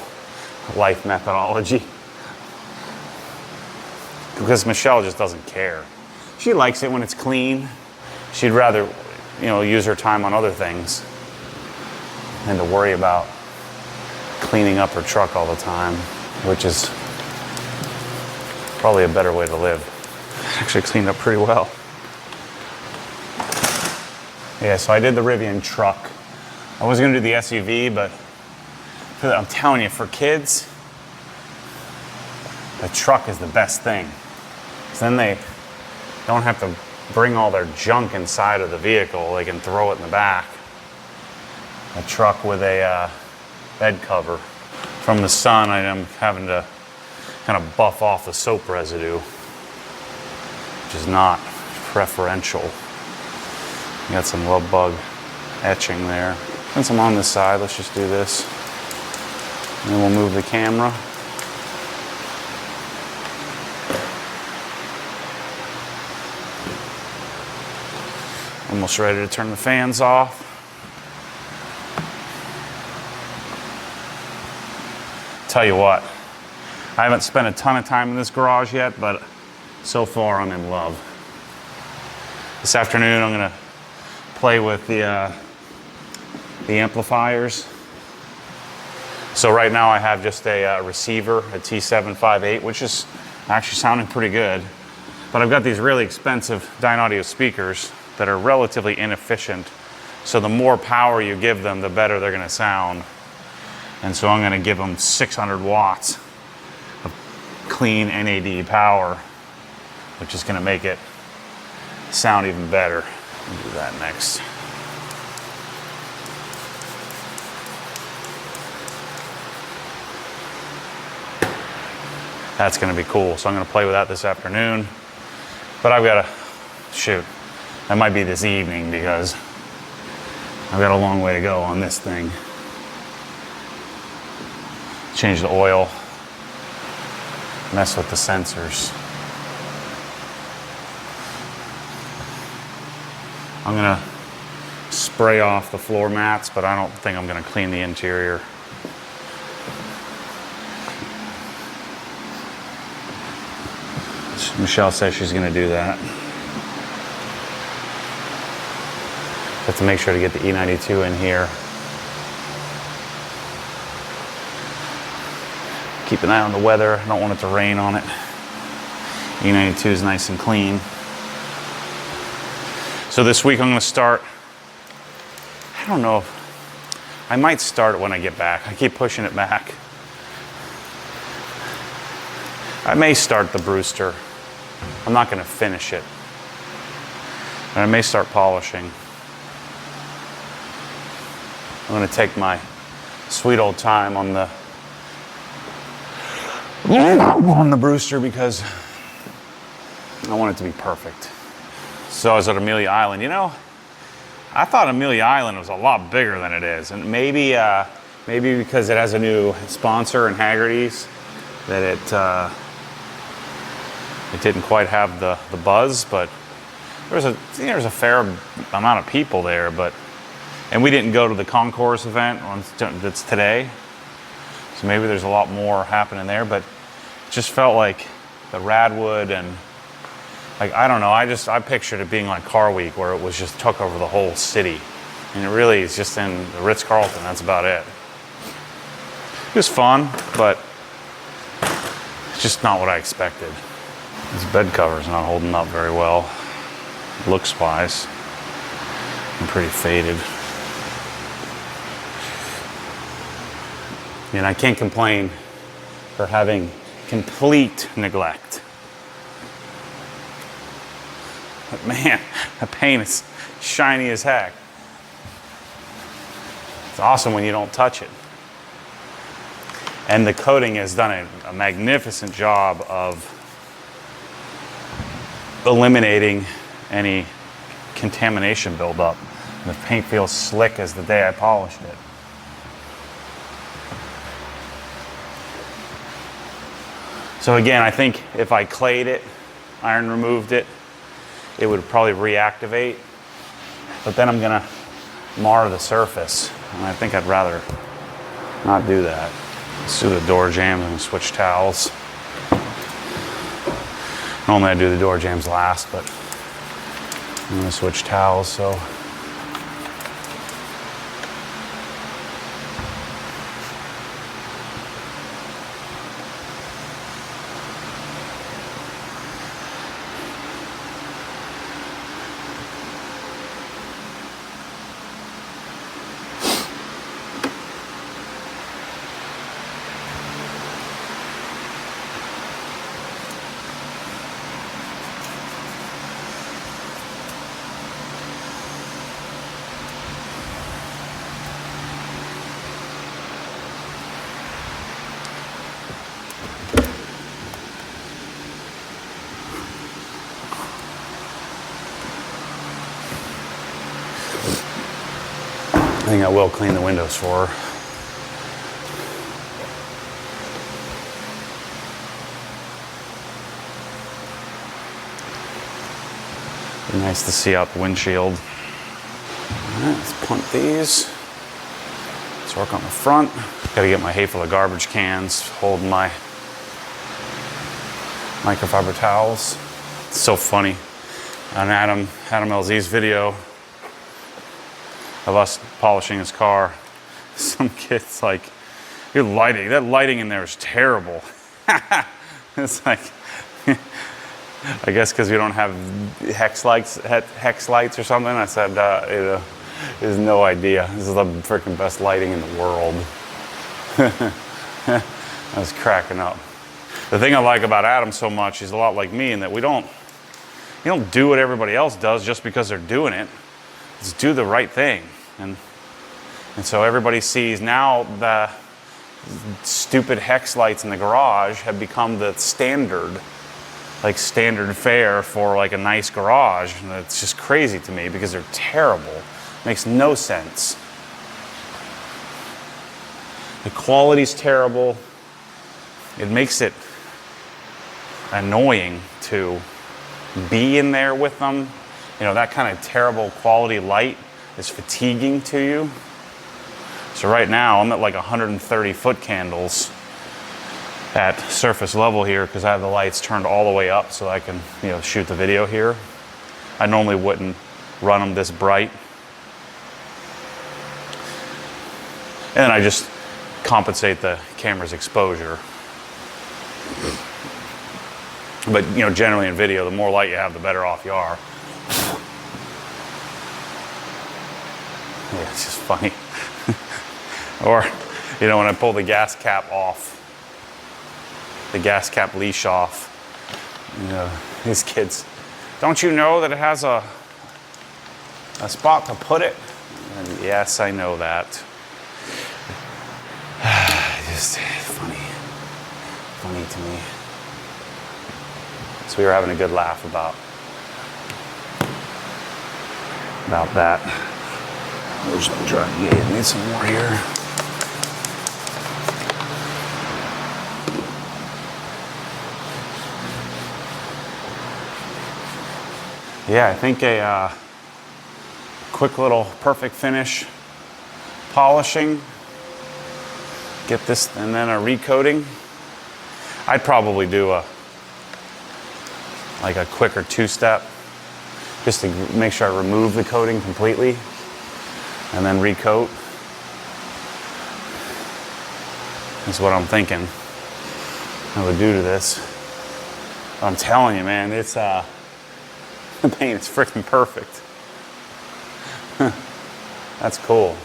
life methodology. Because Michele just doesn't care. She likes it when it's clean. She'd rather, use her time on other things than to worry about cleaning up her truck all the time, which is probably a better way to live. Actually cleaned up pretty well. Yeah, so I did the Rivian truck. I was gonna do the SUV, but I'm telling you, for kids, the truck is the best thing. So then they don't have to bring all their junk inside of the vehicle. They can throw it in the back. A truck with a bed cover. From the sun, I am having to kind of buff off the soap residue, which is not preferential. You got some love bug etching there. Since I'm on this side, let's just do this. And then we'll move the camera. Almost ready to turn the fans off. Tell you what, I haven't spent a ton of time in this garage yet, but so far I'm in love. This afternoon I'm gonna play with the amplifiers. So right now I have just a receiver, a T758, which is actually sounding pretty good. But I've got these really expensive Dynaudio speakers that are relatively inefficient. So the more power you give them, the better they're gonna sound. And so I'm gonna give them 600 watts of clean NAD power, which is gonna make it sound even better. I'll do that next. That's gonna be cool. So I'm gonna play with that this afternoon. But I've gotta, shoot, that might be this evening because I've got a long way to go on this thing. Change the oil, mess with the sensors. I'm gonna spray off the floor mats, but I don't think I'm gonna clean the interior. Michele says she's gonna do that. Have to make sure to get the E92 in here. Keep an eye on the weather. I don't want it to rain on it. E92 is nice and clean. So this week I'm gonna start, I don't know, I might start it when I get back. I keep pushing it back. I may start the Brewster. I'm not gonna finish it. And I may start polishing. I'm gonna take my sweet old time on the Brewster because I want it to be perfect. So I was at Amelia Island. I thought Amelia Island was a lot bigger than it is, and maybe because it has a new sponsor in Haggerty's, that it didn't quite have the buzz. But there's a fair amount of people there. And we didn't go to the concourse event that's today. So maybe there's a lot more happening there, but it just felt like the Radwood and I don't know, I pictured it being like Car Week where it was just took over the whole city. And it really is just in the Ritz-Carlton, that's about it. It was fun, but it's just not what I expected. This bed cover's not holding up very well, looks-wise. I'm pretty faded. And I can't complain for having complete neglect. But man, the paint is shiny as heck. It's awesome when you don't touch it. And the coating has done a magnificent job of eliminating any contamination buildup. The paint feels slick as the day I polished it. So again, I think if I clayed it, iron removed it, it would probably reactivate. But then I'm gonna mar the surface. And I think I'd rather not do that. Let's do the door jambs and switch towels. Normally I do the door jambs last, but I'm gonna switch towels, so. I think I will clean the windows for her. Be nice to see out the windshield. All right, let's punt these. Let's work on the front. Got to get my hay full of garbage cans, hold my microfiber towels. It's so funny. On Adam LZ's video of us polishing his car, some kid's like, "Your lighting, that lighting in there is terrible." It's like, I guess because we don't have hex lights or something. I said, there's no idea. This is the freaking best lighting in the world. I was cracking up. The thing I like about Adam so much, he's a lot like me in that you don't do what everybody else does just because they're doing it. Just do the right thing. And so everybody sees now the stupid hex lights in the garage have become the standard fare for like a nice garage. And it's just crazy to me because they're terrible. Makes no sense. The quality's terrible. It makes it annoying to be in there with them. You know, that kind of terrible quality light is fatiguing to you. So right now I'm at like 130 foot candles at surface level here because I have the lights turned all the way up so I can, shoot the video here. I normally wouldn't run them this bright. And then I just compensate the camera's exposure. But generally in video, the more light you have, the better off you are. Yeah, it's just funny. Or, when I pull the gas cap off, the gas cap leash off, these kids, don't you know that it has a spot to put it? And yes, I know that. Just funny to me. So we were having a good laugh about that. We'll just try. Yeah, need some more here. Yeah, I think a quick little perfect finish polishing. Get this, and then a recoating. I'd probably do a quicker two-step, just to make sure I remove the coating completely, and then recoat. That's what I'm thinking I would do to this. I'm telling you, man, it's the paint is freaking perfect. That's cool.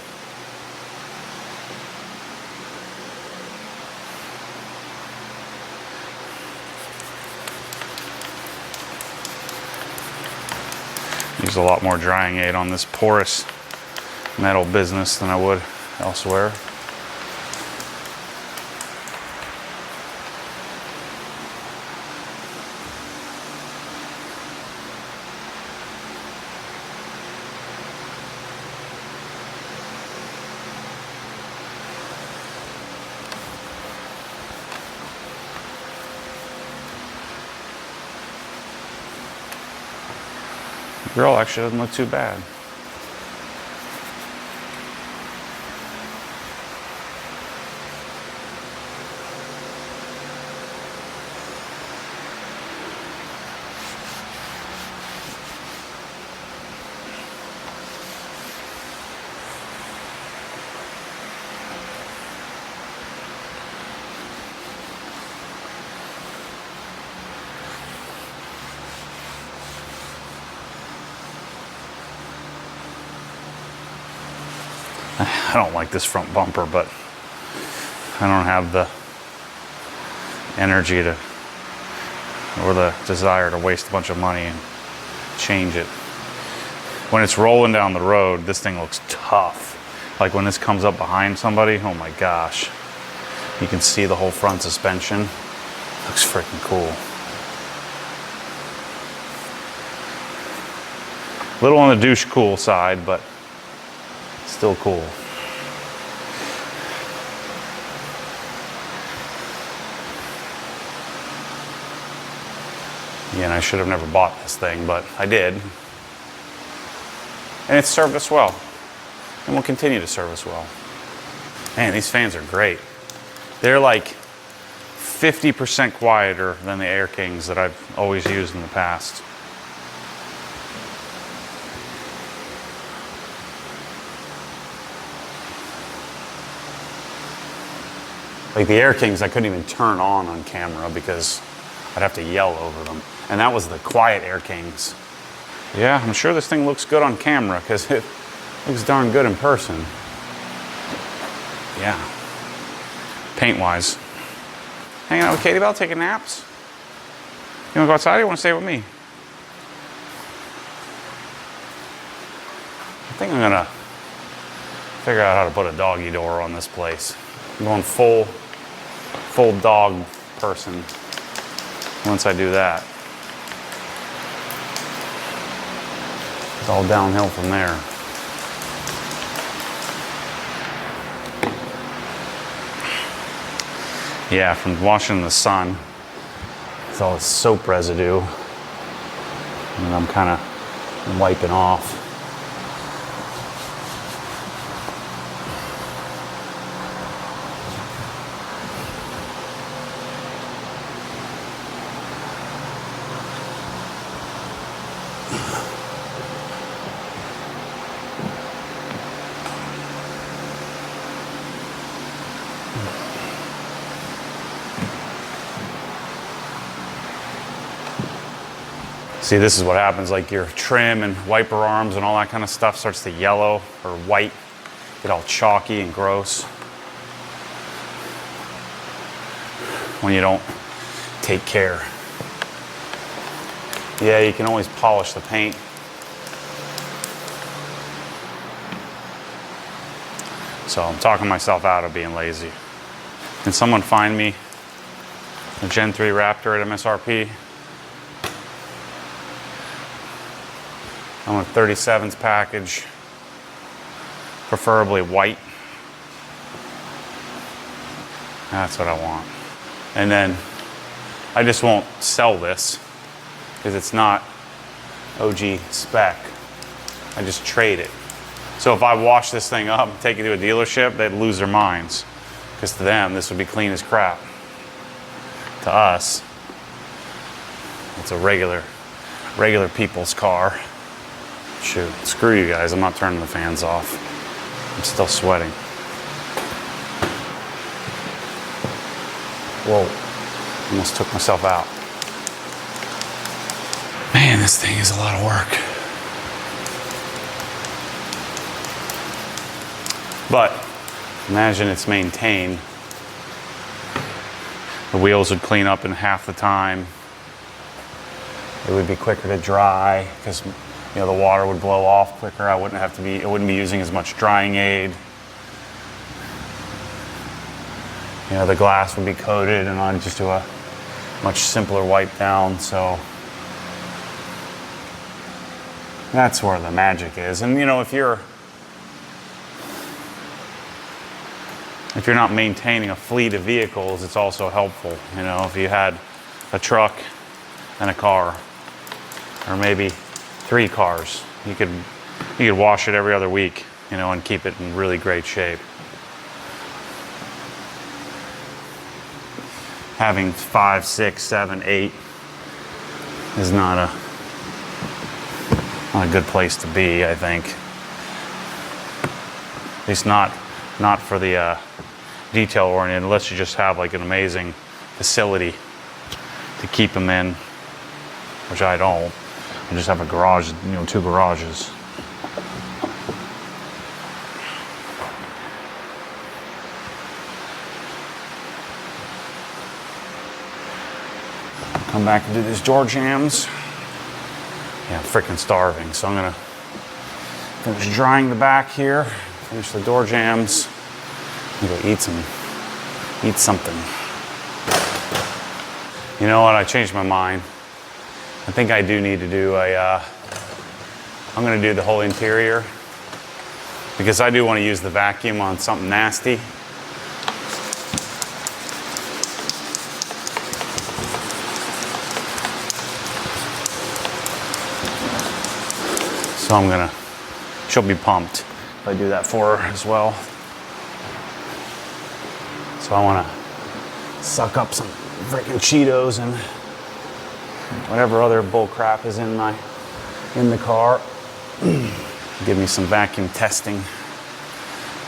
Use a lot more drying aid on this porous metal business than I would elsewhere. The grill actually doesn't look too bad. I don't like this front bumper, but I don't have the energy to, or the desire to waste a bunch of money and change it. When it's rolling down the road, this thing looks tough. Like when this comes up behind somebody, oh my gosh. You can see the whole front suspension. Looks freaking cool. Little on the douche cool side, but still cool. Again, I should have never bought this thing, but I did. And it's served us well. And will continue to serve us well. Man, these fans are great. They're like 50% quieter than the Air Kings that I've always used in the past. Like the Air Kings, I couldn't even turn on camera because I'd have to yell over them. And that was the quiet Air Kings. Yeah, I'm sure this thing looks good on camera because it looks darn good in person. Yeah. Paint-wise. Hanging out with Katie Bell, taking naps? You wanna go outside or you wanna stay with me? I think I'm gonna figure out how to put a doggy door on this place. I'm going full dog person once I do that. It's all downhill from there. Yeah, from washing in the sun, it's all this soap residue, and I'm kind of wiping off. See, this is what happens, like your trim and wiper arms and all that kind of stuff starts to yellow or white, get all chalky and gross when you don't take care. Yeah, you can always polish the paint. So I'm talking myself out of being lazy. Can someone find me a Gen 3 Raptor at MSRP? I want a 37s package, preferably white. That's what I want. And then I just won't sell this because it's not OG spec. I just trade it. So if I wash this thing up and take it to a dealership, they'd lose their minds because to them, this would be clean as crap. To us, it's a regular people's car. Shoot, screw you guys, I'm not turning the fans off. I'm still sweating. Whoa, almost took myself out. Man, this thing is a lot of work. But imagine it's maintained. The wheels would clean up in half the time. It would be quicker to dry because the water would blow off quicker. It wouldn't be using as much drying aid. you know, the glass would be coated and I'd just do a much simpler wipe down. So that's where the magic is. And you know, if you're not maintaining a fleet of vehicles, it's also helpful. You know, if you had a truck and a car, or maybe 3 cars, you could wash it every other week, you know, and keep it in really great shape. Having 5, 6, 7, 8 is not a good place to be, I think. At least not for the detail oriented, unless you just have like an amazing facility to keep them in, which I don't. I just have a garage, you know, 2 garages. Come back and do these door jams. Yeah, I'm freaking starving, so I'm gonna finish drying the back here, finish the door jams, and go eat something. You know what? I changed my mind. I think I do need to do I'm gonna do the whole interior, because I do want to use the vacuum on something nasty. So she'll be pumped if I do that for her as well. So I want to suck up some freaking Cheetos and whatever other bull crap is in the car. Give me some vacuum testing,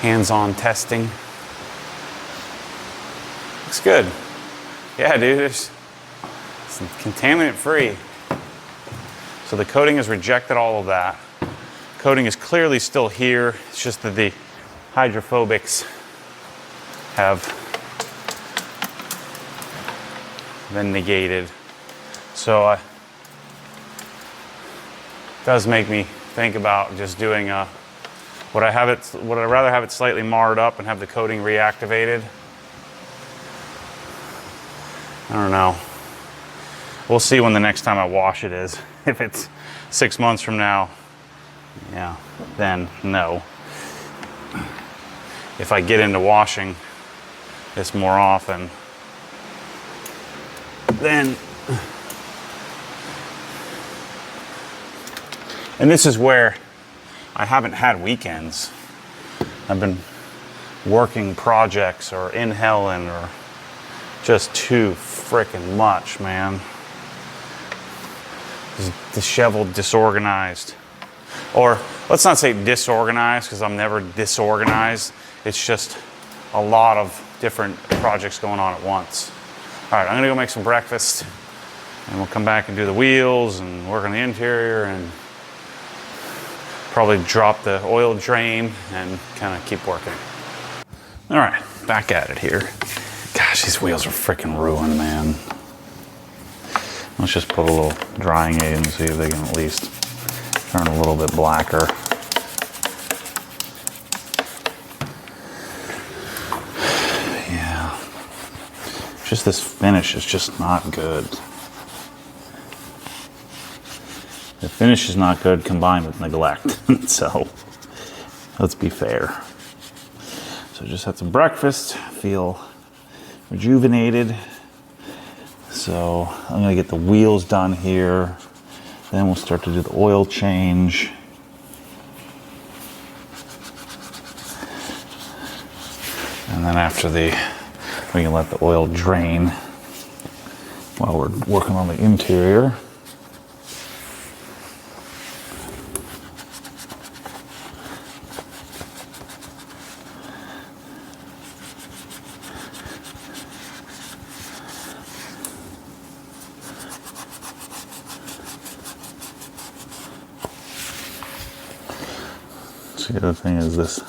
hands-on testing. Looks good. Yeah, dude, it's contaminant free. So the coating has rejected all of that. Coating is clearly still here. It's just that the hydrophobics have been negated. So it does make me think about just doing would I rather have it slightly marred up and have the coating reactivated? I don't know. We'll see when the next time I wash it is. If it's 6 months from now, yeah, then no. If I get into washing this more often, then, and this is where I haven't had weekends. I've been working projects or in Helen or just too freaking much, man. Just disheveled, disorganized. Or let's not say disorganized, because I'm never disorganized. It's just a lot of different projects going on at once. All right, I'm gonna go make some breakfast and we'll come back and do the wheels and work on the interior and probably drop the oil drain and kind of keep working. All right, back at it here. Gosh, these wheels are freaking ruined, man. Let's just put a little drying aid in and see if they can at least turn a little bit blacker. Yeah. Just this finish is just not good. The finish is not good combined with neglect. So let's be fair. So just had some breakfast, feel rejuvenated. So I'm gonna get the wheels done here. Then we'll start to do the oil change. And then after we can let the oil drain while we're working on the interior. The other thing is this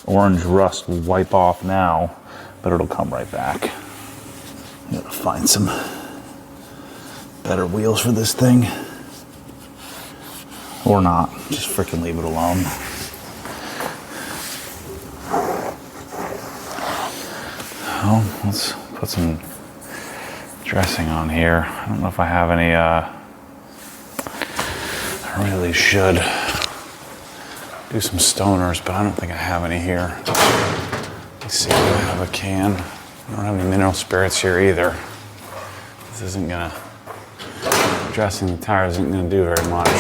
orange rust will wipe off now, but it'll come right back. Gotta find some better wheels for this thing. Or not, just freaking leave it alone. Well, let's put some dressing on here. I don't know if I have any, I really should do some stoners, but I don't think I have any here. Let's see if I have a can. I don't have any mineral spirits here either. This isn't gonna, dressing the tires isn't gonna do very much.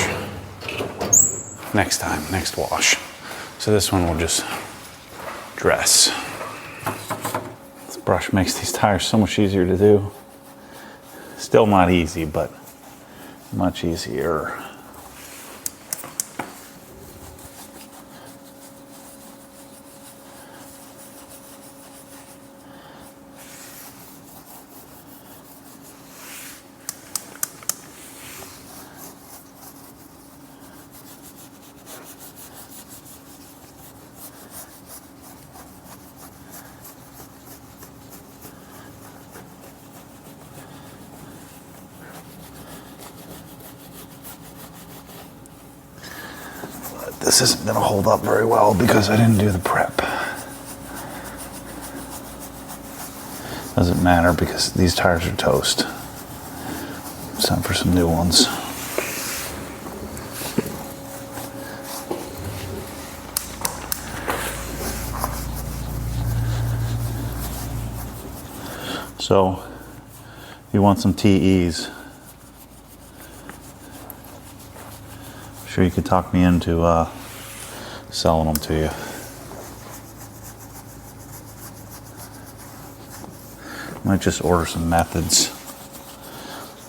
Next time, next wash. So this one will just dress. This brush makes these tires so much easier to do. Still not easy, but much easier. This isn't going to hold up very well because I didn't do the prep. Doesn't matter because these tires are toast. It's time for some new ones. So, if you want some TEs, sure you could talk me into selling them to you. Might just order some methods.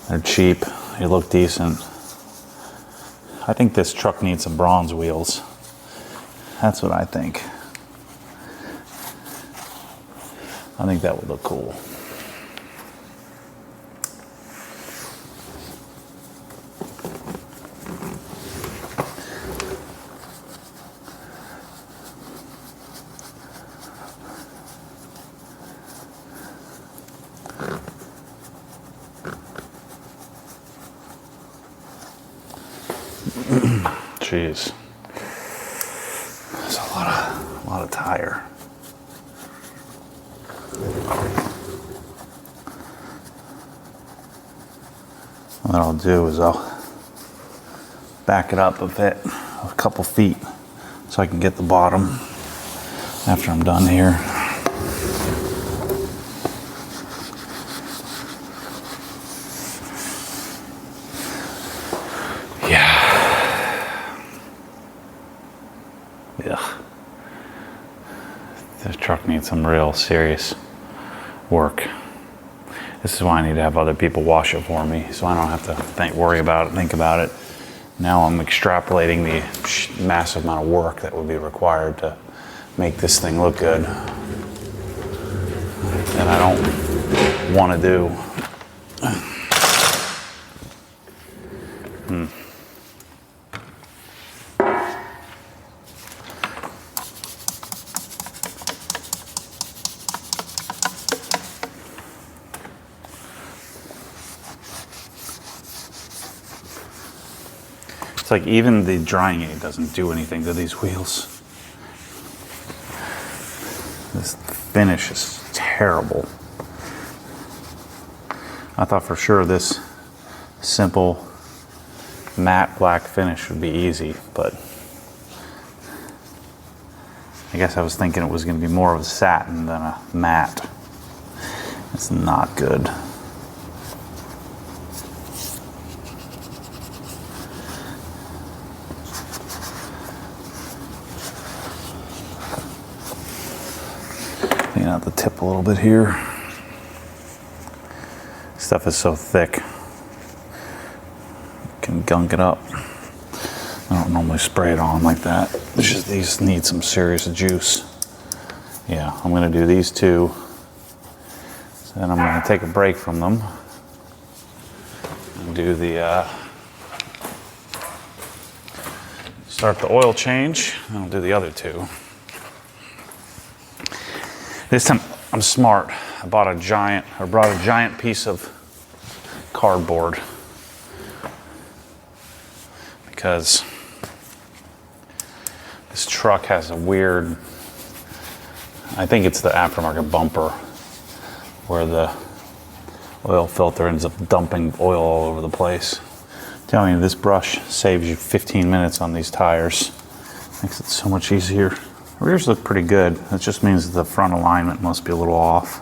They're cheap, they look decent. I think this truck needs some bronze wheels. That's what I think. I think that would look cool. Jeez, there's a lot of tire. What I'll do is I'll back it up a bit, a couple feet, so I can get the bottom after I'm done here. This truck needs some real serious work. This is why I need to have other people wash it for me, so I don't have to think about it. Now I'm extrapolating the massive amount of work that would be required to make this thing look good. And I don't want to do. It's like even the drying aid doesn't do anything to these wheels. This finish is terrible. I thought for sure this simple matte black finish would be easy, but I guess I was thinking it was going to be more of a satin than a matte. It's not good. Clean out the tip a little bit here. Stuff is so thick, can gunk it up. I don't normally spray it on like that. These need some serious juice. Yeah, I'm gonna do these two. So then I'm gonna take a break from them and do the start the oil change, and I'll do the other two. This time I'm smart. I brought a giant piece of cardboard because this truck has a weird, I think it's the aftermarket bumper. where the oil filter ends up dumping oil all over the place. I'm telling you, this brush saves you 15 minutes on these tires. Makes it so much easier. Rears look pretty good. That just means the front alignment must be a little off.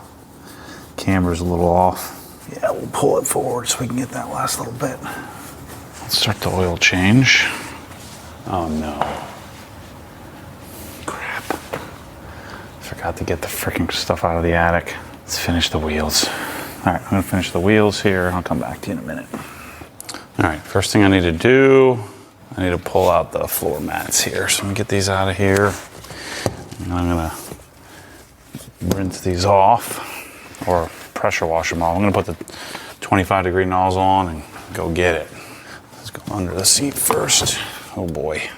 Camber's a little off. Yeah, we'll pull it forward so we can get that last little bit. Let's start the oil change. Oh no. Crap. Forgot to get the freaking stuff out of the attic. Let's finish the wheels. All right, I'm gonna finish the wheels here. I'll come back to you in a minute. All right, first thing I need to do, I need to pull out the floor mats here. So I'm gonna get these out of here. And I'm gonna rinse these off or pressure wash them all. I'm gonna put the 25-degree nozzle on and go get it. Let's go under the seat first. Oh boy.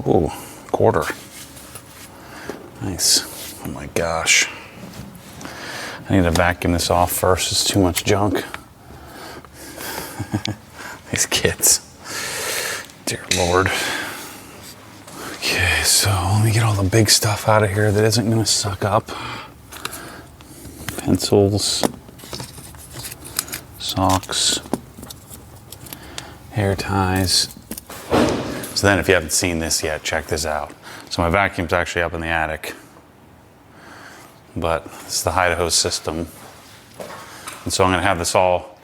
Ooh, quarter. Nice. Oh my gosh. I need to vacuum this off first. It's too much junk. These kids. Dear Lord. Okay, so let me get all the big stuff out of here that isn't gonna suck up. Pencils, socks, hair ties. So then if you haven't seen this yet, check this out. So my vacuum's actually up in the attic, but it's the hide-hose system. And so I'm gonna have this all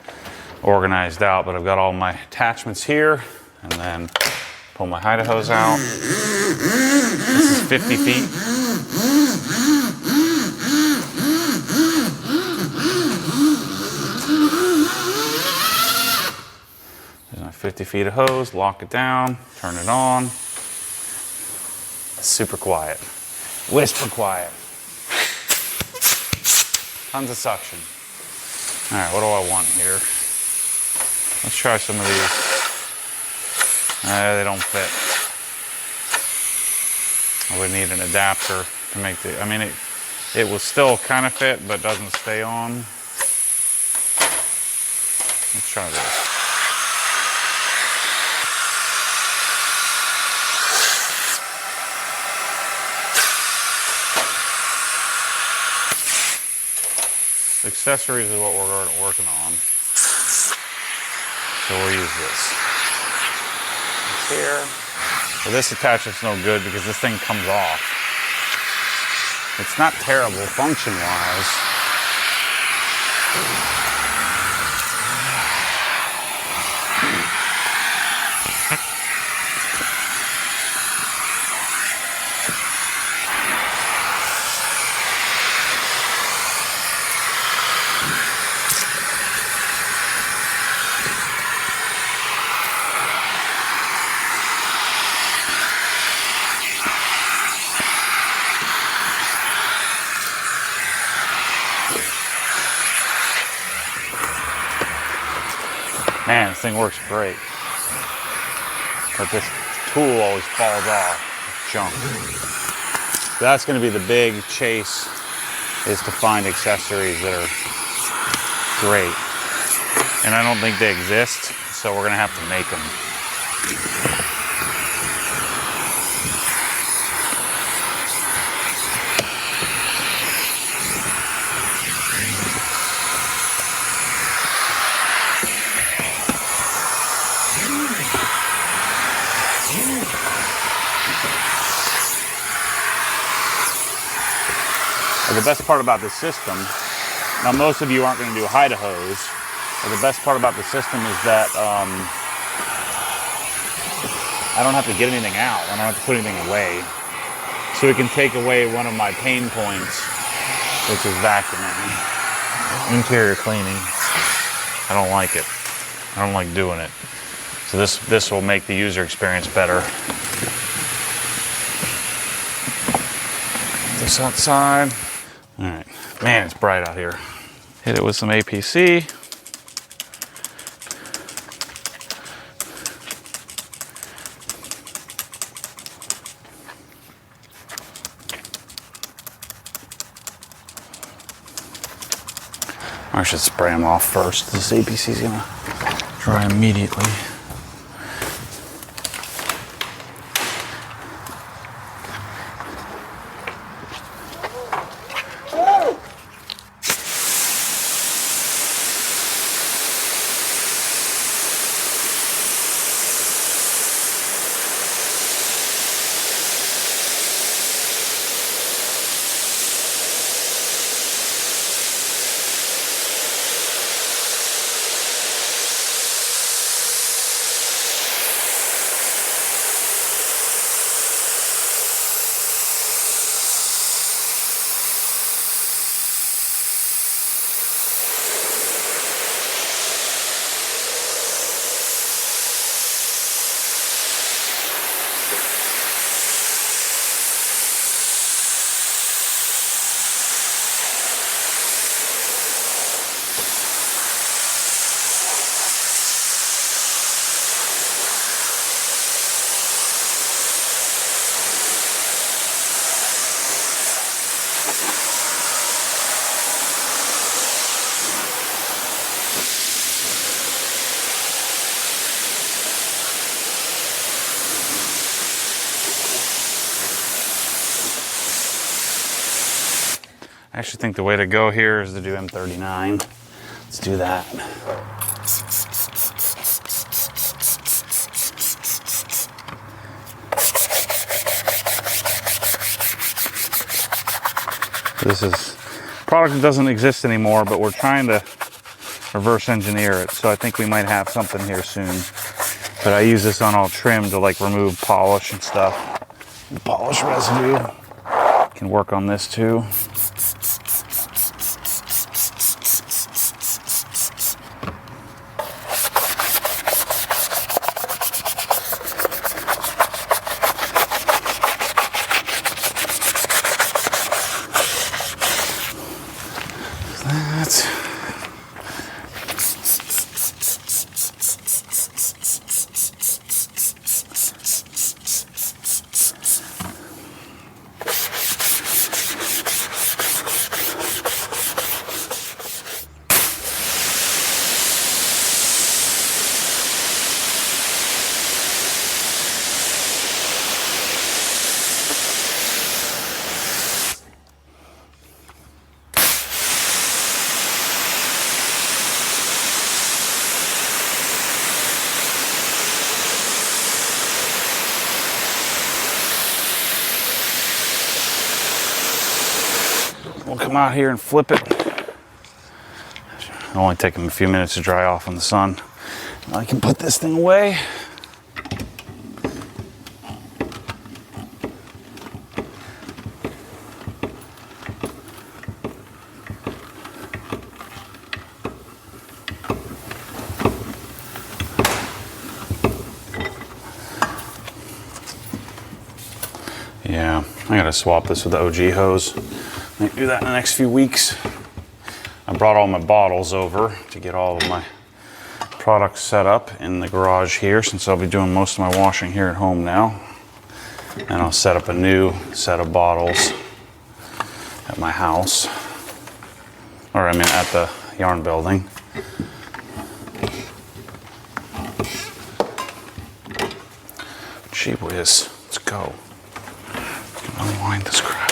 organized out, but I've got all my attachments here, and then pull my hide-hose out. This is 50 feet. There's my 50 feet of hose, lock it down, turn it on. Super quiet. Whisper quiet. Tons of suction. All right, what do I want here? Let's try some of these. They don't fit. I would need an adapter to make the, I mean, it will still kind of fit, but doesn't stay on. Let's try this. Accessories is what we're working on. So we'll use this. It's here. So this attachment's no good because this thing comes off. It's not terrible function-wise. Man, this thing works great. But this tool always falls off. It's junk. So that's going to be the big chase, is to find accessories that are great. And I don't think they exist, so we're going to have to make them. The best part about this system, now most of you aren't going to do hide-a-hose, but the best part about the system is that I don't have to get anything out. I don't have to put anything away. So it can take away one of my pain points, which is vacuuming. Interior cleaning. I don't like it. I don't like doing it. So this will make the user experience better. This outside. All right, man, it's bright out here. Hit it with some APC. I should spray them off first. This APC is gonna dry immediately. I actually think the way to go here is to do M39. Let's do that. This is product that doesn't exist anymore, but we're trying to reverse engineer it. So I think we might have something here soon. But I use this on all trim to like remove polish and stuff. The polish residue. Can work on this too. We'll come out here and flip it. It'll only take them a few minutes to dry off in the sun. I can put this thing away. Yeah, I gotta swap this with the OG hose. I can do that in the next few weeks. I brought all my bottles over to get all of my products set up in the garage here, since I'll be doing most of my washing here at home now. And I'll set up a new set of bottles at my house. Or I mean at the yarn building. Gee whiz, let's go. Unwind this crap.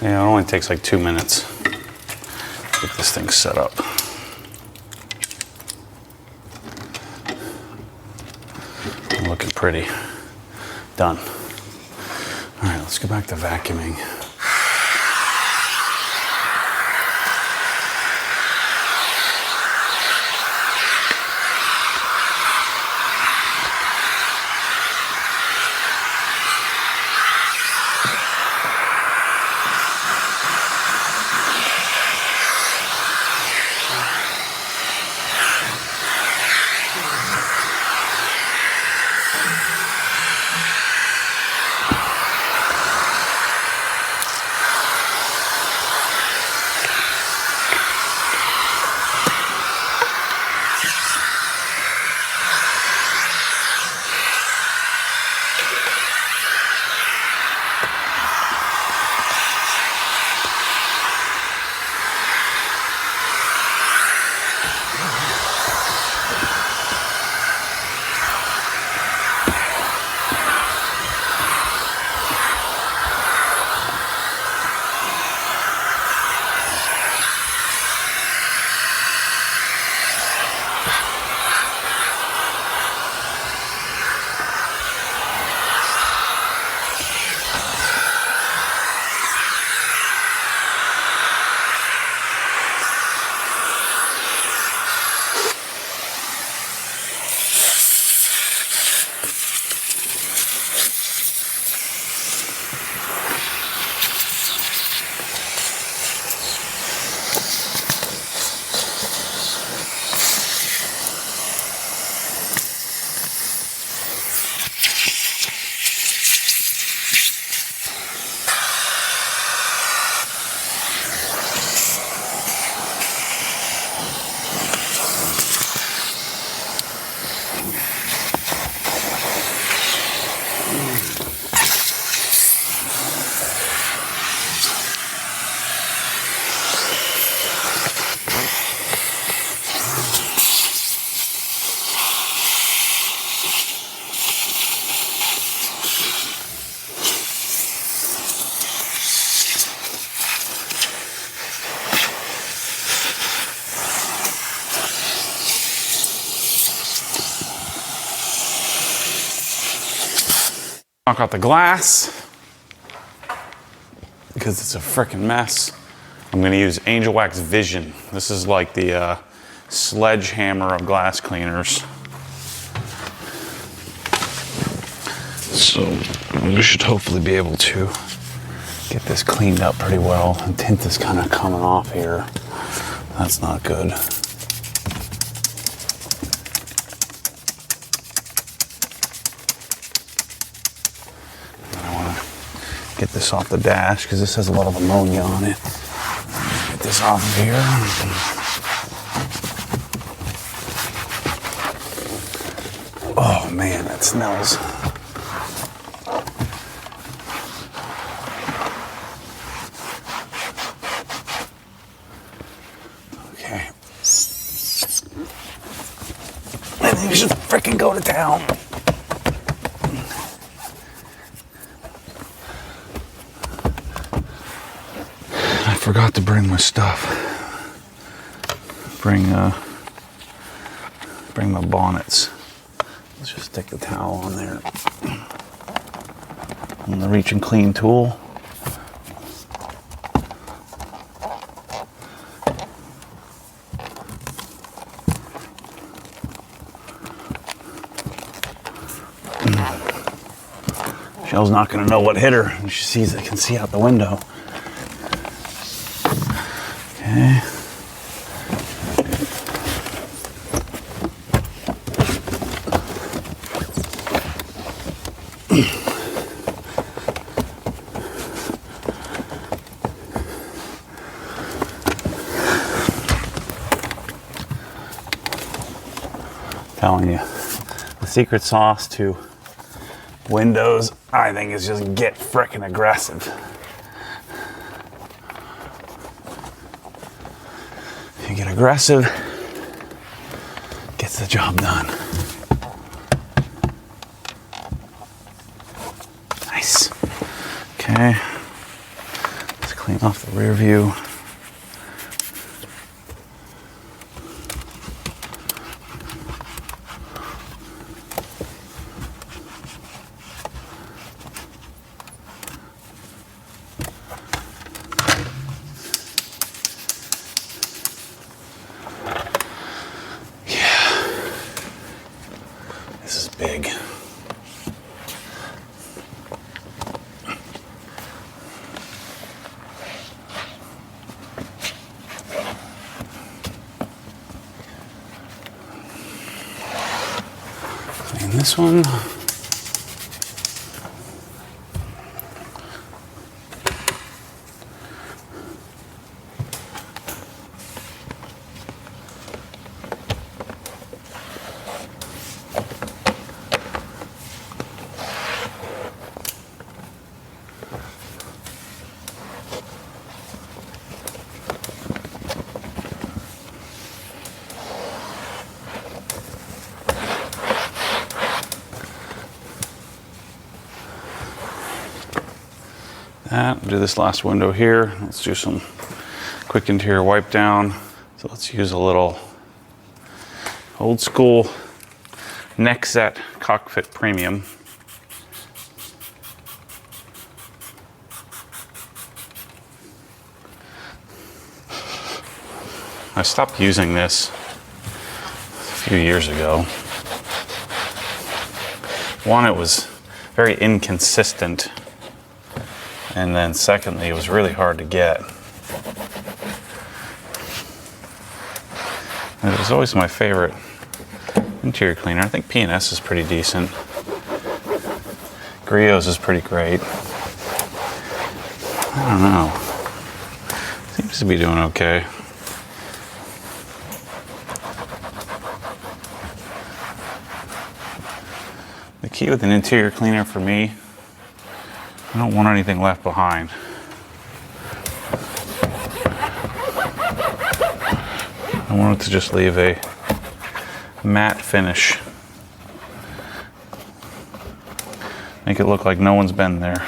Yeah, it only takes like 2 minutes to get this thing set up. Looking pretty. Done. All right, let's go back to vacuuming. Knock out the glass because it's a freaking mess. I'm going to use Angel Wax Vision. This is like the sledgehammer of glass cleaners. So we should hopefully be able to get this cleaned up pretty well. The tint is kind of coming off here. That's not good. Get this off the dash because this has a lot of ammonia on it. Get this off of here. Oh man, that smells. Okay. I think we should freaking go to town. I forgot to bring my stuff. Bring my bonnets. Let's just stick the towel on there. And the reach and clean tool. Michelle's not gonna know what hit her when she sees it, can see out the window. Okay. Telling you, the secret sauce to windows, I think, is just get frickin' aggressive. If you get aggressive, gets the job done. Nice. Okay. Let's clean off the rear view. Big. Clean this one. Do this last window here. Let's do some quick interior wipe down. So let's use a little old school neck set Cockpit Premium. I stopped using this a few years ago. One, it was very inconsistent. And then secondly, it was really hard to get. And it was always my favorite interior cleaner. I think P&S is pretty decent. Griot's is pretty great. I don't know. Seems to be doing okay. The key with an interior cleaner for me, I don't want anything left behind. I want it to just leave a matte finish. Make it look like no one's been there.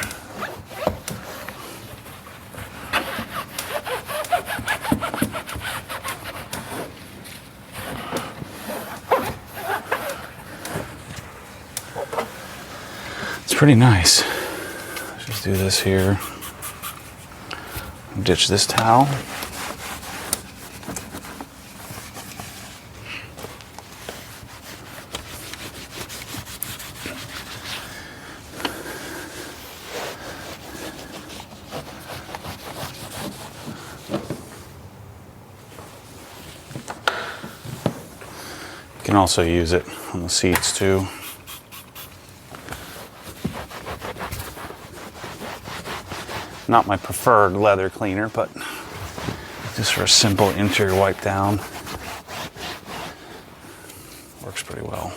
pretty nice. Let's just do this here. Ditch this towel. You can also use it on the seats too. Not my preferred leather cleaner, but just for a simple interior wipe down, works pretty well.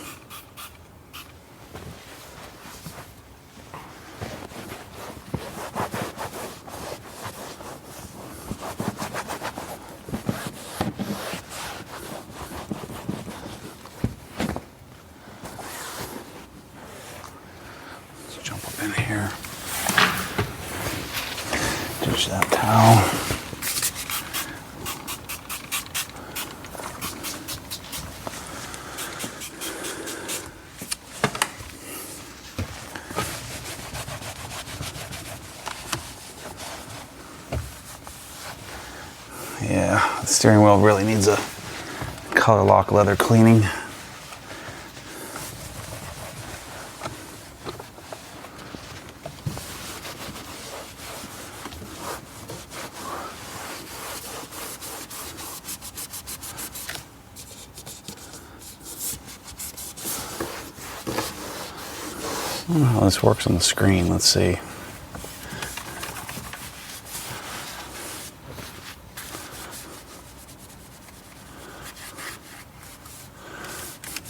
Let's jump up in here. Ditch that towel. Yeah, the steering wheel really needs a color lock leather cleaning. I don't know how this works on the screen. Let's see.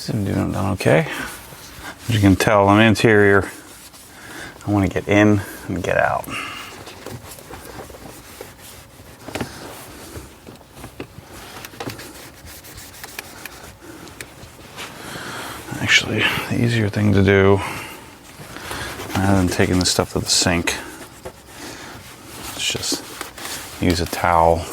I'm doing okay. As you can tell, I'm interior. I want to get in and get out. Actually, the easier thing to do, rather than taking the stuff to the sink, is just use a towel.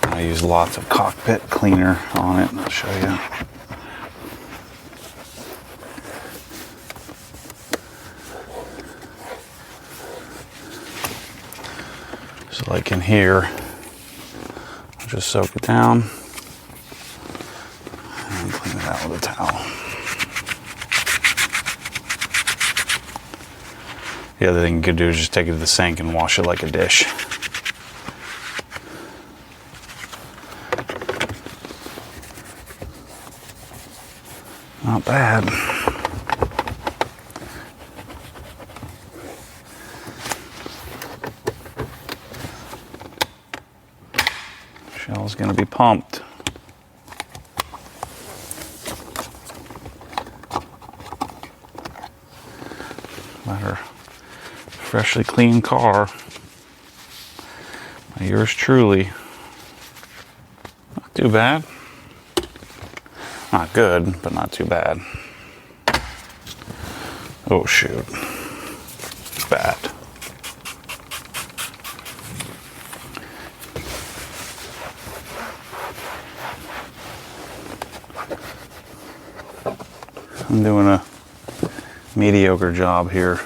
I use lots of Cockpit cleaner on it. I'll show you. So like in here, I'll just soak it down and clean it out with a towel. The other thing you could do is just take it to the sink and wash it like a dish. Not bad. Shell's gonna be pumped. About her freshly clean car. By yours truly. Not too bad. Not good, but not too bad. Oh shoot. Bad. I'm doing a mediocre job here.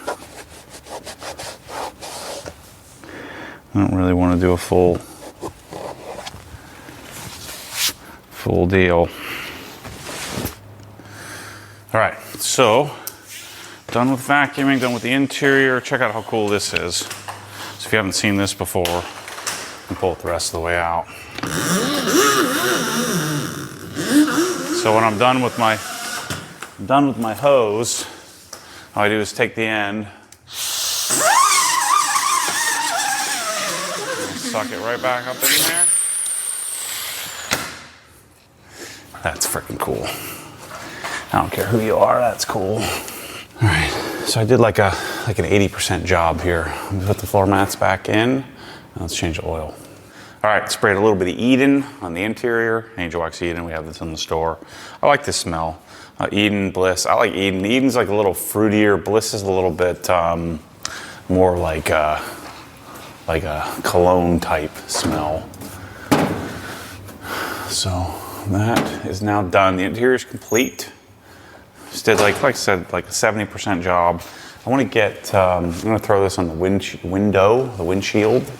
I don't really want to do a full deal. All right, so done with vacuuming, done with the interior. Check out how cool this is. So if you haven't seen this before, you can pull it the rest of the way out. So when I'm done with my hose, all I do is take the end, suck it right back up in there. That's freaking cool. I don't care who you are, that's cool. All right, so I did like an 80% job here. Put the floor mats back in. Now let's change the oil. All right, sprayed a little bit of Eden on the interior. Angel Wax Eden, we have this in the store. I like this smell. Eden, Bliss, I like Eden. Eden's like a little fruitier. Bliss is a little bit more like a cologne type smell. So that is now done. The interior is complete. Just did like I said, like a 70% job. I want to get, I'm going to throw this on the windshield,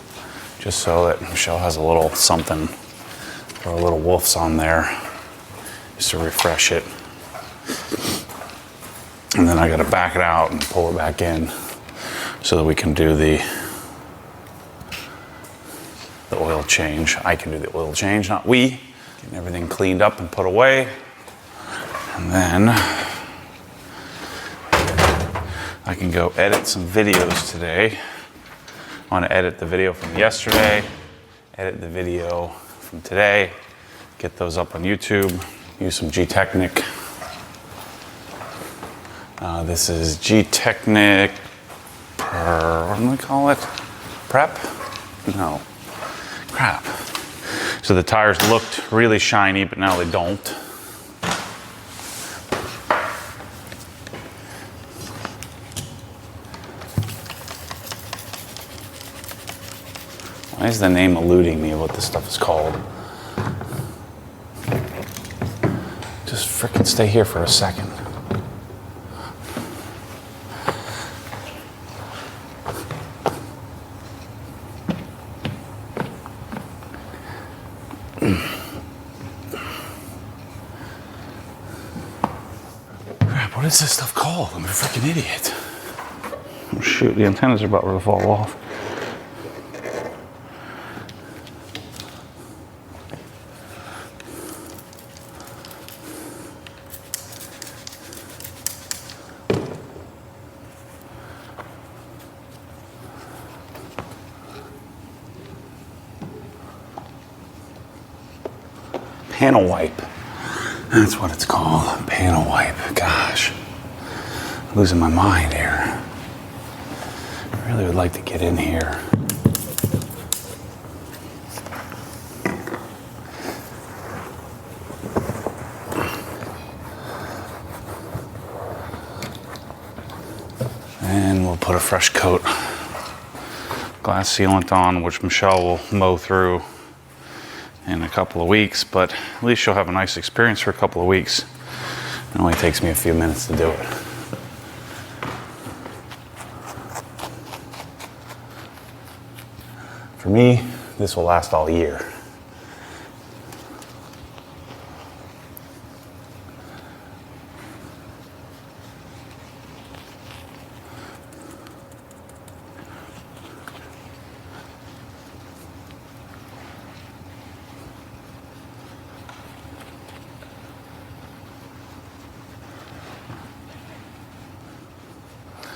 just so that Michele has a little something, throw a little woofs on there, just to refresh it. And then I got to back it out and pull it back in so that we can do the oil change. I can do the oil change, not we. Getting everything cleaned up and put away. And then I can go edit some videos today. I want to edit the video from yesterday, edit the video from today, get those up on YouTube, use some G-Technic. This is G-Technic, what do we call it? Prep? No, crap. So the tires looked really shiny, but now they don't. Why is the name eluding me of what this stuff is called? Just frickin' stay here for a second. Crap, what is this stuff called? I'm a freaking idiot. Oh shoot, the antennas are about to fall off. Panel wipe. That's what it's called. Panel wipe. Gosh. I'm losing my mind here. I really would like to get in here. And we'll put a fresh coat glass sealant on, which Michele will mow through in a couple of weeks, but at least she'll have a nice experience for a couple of weeks. It only takes me a few minutes to do it. For me, this will last all year.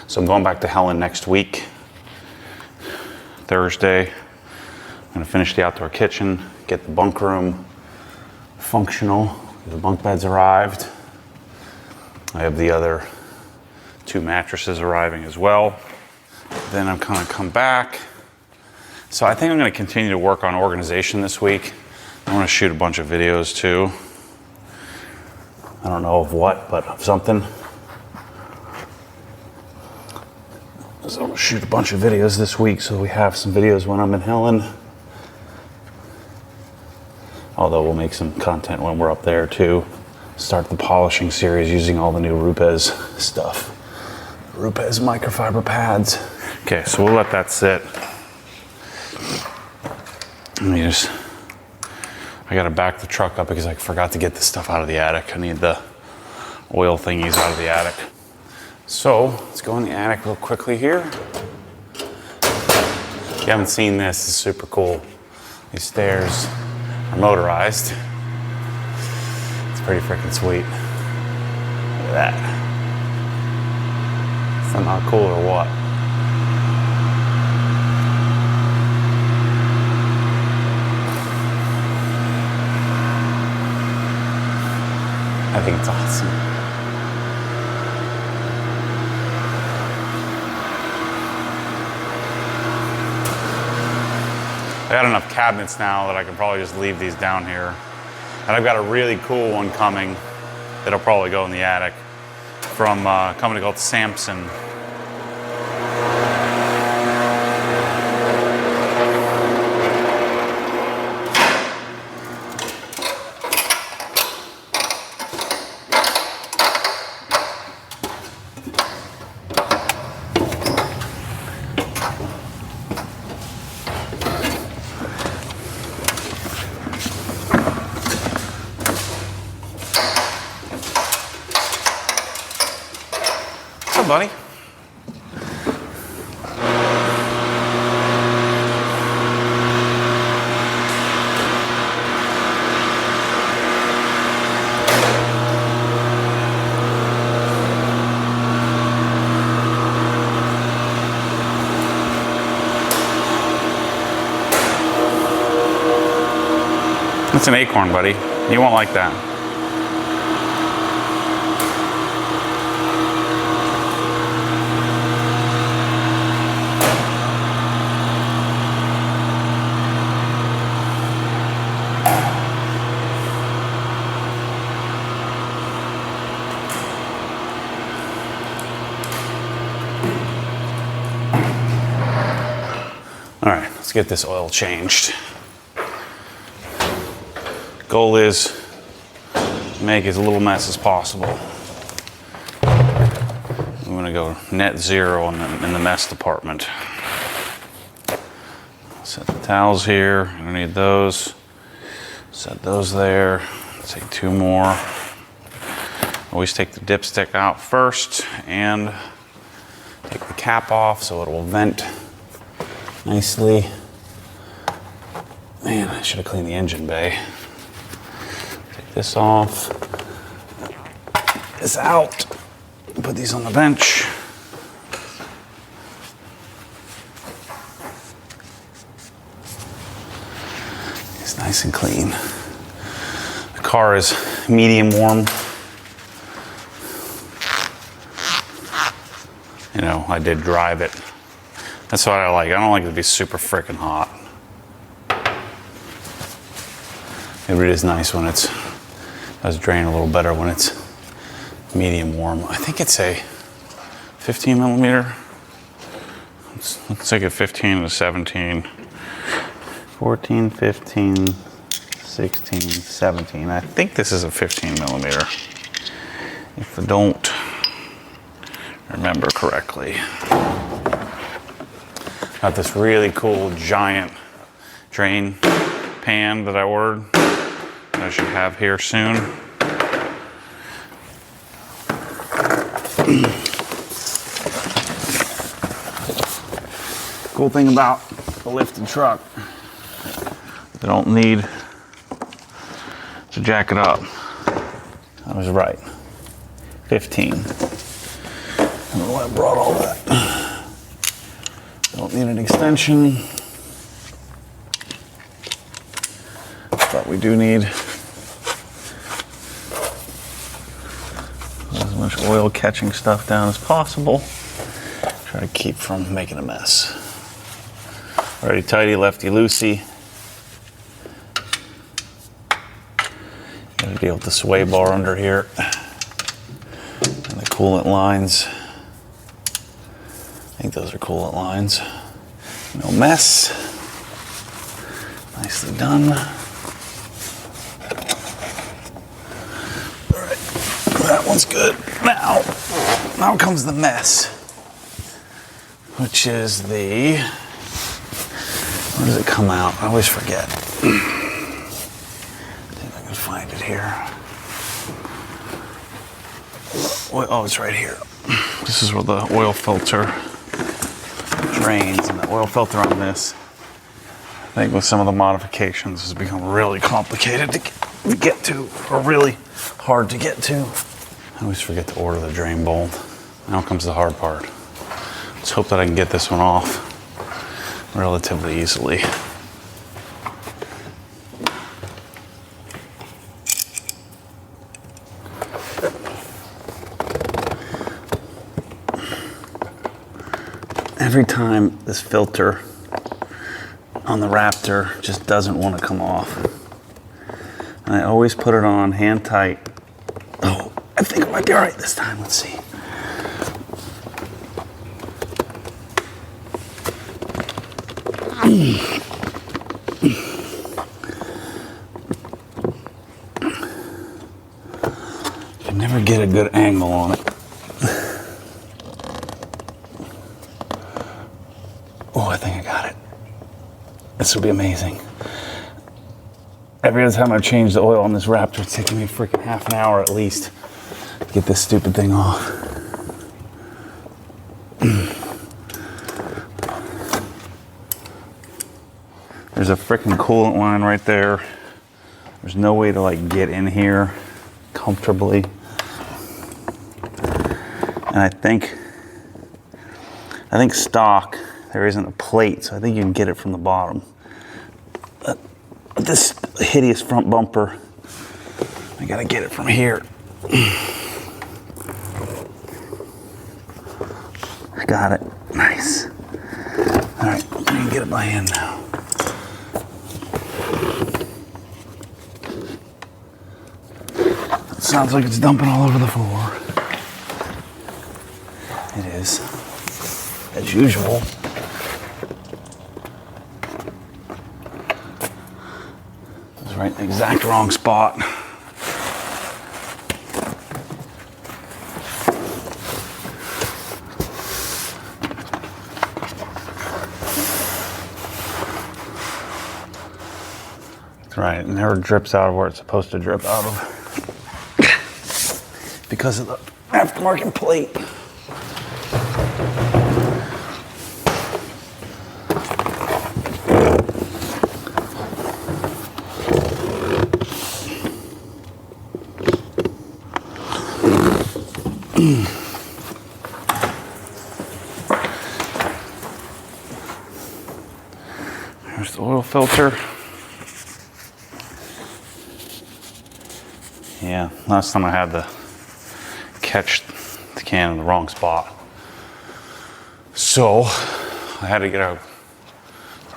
So I'm going back to Helen next week, Thursday. I'm gonna finish the outdoor kitchen, get the bunk room functional. The bunk beds arrived. I have the other 2 mattresses arriving as well. Then I'm gonna come back. So I think I'm gonna continue to work on organization this week. I wanna shoot a bunch of videos too. I don't know of what, but of something. So I'm gonna shoot a bunch of videos this week so we have some videos when I'm in Helen. Although we'll make some content when we're up there too. Start the polishing series using all the new Rupes stuff. Rupes microfiber pads. Okay, so we'll let that sit. I gotta back the truck up because I forgot to get this stuff out of the attic. I need the oil thingies out of the attic. So let's go in the attic real quickly here. If you haven't seen this, it's super cool. These stairs are motorized. It's pretty freaking sweet. Look at that. Is that not cool or what? I think it's awesome. I got enough cabinets now that I can probably just leave these down here. And I've got a really cool one coming that'll probably go in the attic from a company called Samson. What's up, buddy? It's an acorn, buddy. You won't like that. All right, let's get this oil changed. Goal is make as little mess as possible. I'm gonna go net zero in the mess department. Set the towels here. I don't need those. Set those there. Take two more. Always take the dipstick out first and take the cap off so it will vent nicely. Man, I should have cleaned the engine bay. Take this off. This out. Put these on the bench. It's nice and clean. The car is medium warm. You know, I did drive it. That's what I like. I don't like it to be super freaking hot. It is nice when it does drain a little better when it's medium warm. I think it's a 15 millimeter. Let's take it 15 to 17. 14, 15, 16, 17. I think this is a 15 millimeter. If I don't remember correctly. Got this really cool giant drain pan that I ordered. That I should have here soon. Cool thing about the lifted truck, they don't need to jack it up. I was right. 15. I don't know why I brought all that. Don't need an extension. But we do need as much oil catching stuff down as possible. Try to keep from making a mess. Righty tighty, lefty loosey. Gotta deal with the sway bar under here and the coolant lines. I think those are coolant lines. No mess. Nicely done. All right, that one's good. Now comes the mess, which is the, where does it come out? I always forget. I think I can find it here. Oh, it's right here. This is where the oil filter drains, and the oil filter on this, I think with some of the modifications, has become really complicated to get to, or really hard to get to. I always forget to order the drain bolt. Now comes the hard part. Let's hope that I can get this one off relatively easily. Every time this filter on the Raptor just doesn't want to come off. And I always put it on hand tight. Oh, I think it might be all right this time. Let's see. Can never get a good angle on it. I think I got it. This will be amazing. Every other time I've changed the oil on this Raptor, it's taking me freaking half an hour at least to get this stupid thing off. There's a freaking coolant line right there. There's no way to like get in here comfortably. And I think stock, there isn't a plate, so I think you can get it from the bottom. But this hideous front bumper, I gotta get it from here. I got it, nice. All right, I can get it by hand now. It sounds like it's dumping all over the floor. It is, as usual. It's right in the exact wrong spot. That's right, it never drips out of where it's supposed to drip out of. Because of the aftermarket plate. There's the oil filter. Yeah, last time I had to catch the can in the wrong spot. So I had to get a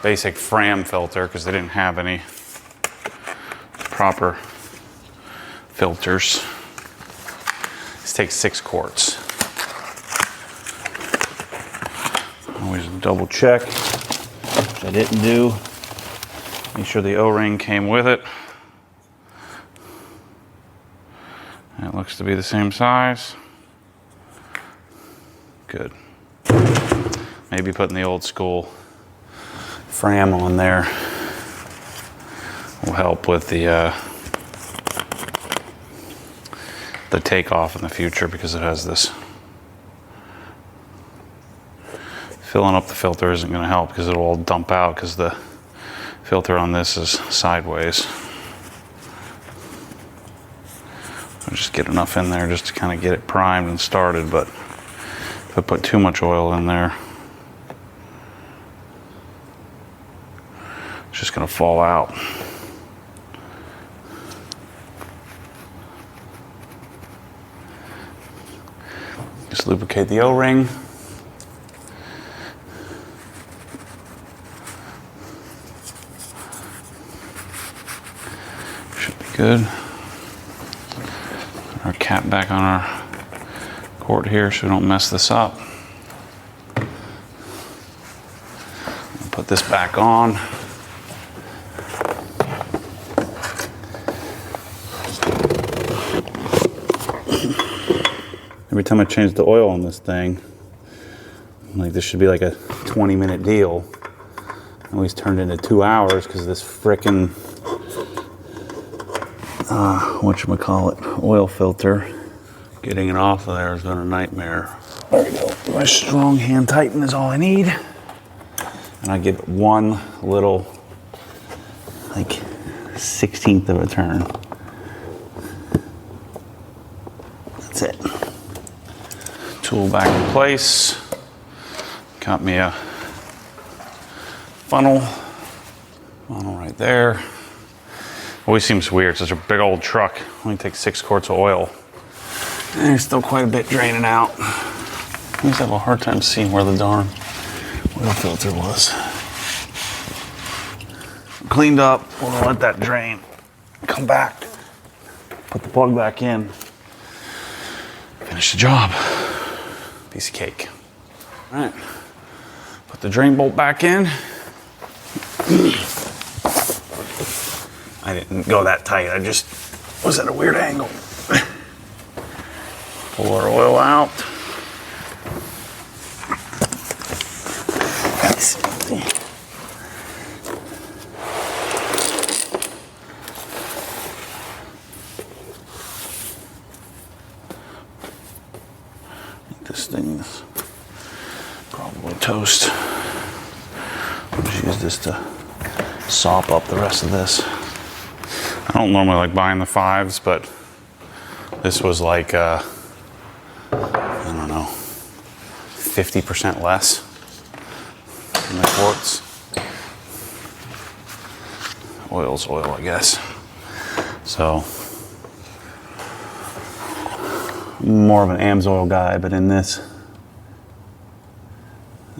basic Fram filter because they didn't have any proper filters. This takes 6 quarts. Always double check, which I didn't do. Make sure the O-ring came with it. It looks to be the same size. Good. Maybe putting the old school Fram on there will help with the takeoff in the future because it has this. Filling up the filter isn't going to help because it'll all dump out because the filter on this is sideways. I'll just get enough in there just to kind of get it primed and started, but if I put too much oil in there, it's just going to fall out. Just lubricate the O-ring. Should be good. Our cap back on our quart here so we don't mess this up. Put this back on. Every time I change the oil on this thing, like this should be like a 20-minute deal. I always turned into 2 hours because this frickin' whatchamacallit, oil filter. Getting it off of there has been a nightmare. There we go. My strong hand tighten is all I need. And I give it one little, like, 16th of a turn. That's it. Tool back in place. Got me a funnel right there. Always seems weird, such a big old truck. Only takes 6 quarts of oil. And there's still quite a bit draining out. I always have a hard time seeing where the darn oil filter was. Cleaned up, we're gonna let that drain. Come back, put the plug back in. Finish the job. Piece of cake. All right, put the drain bolt back in. I didn't go that tight, I just was at a weird angle. Pull our oil out. filthy. This thing is probably toast. I'll just use this to sop up the rest of this. I don't normally like buying the 5s, but this was like, I don't know, 50% less than the quarts. Oil's oil, I guess. So, more of an AMSOIL guy, but in this,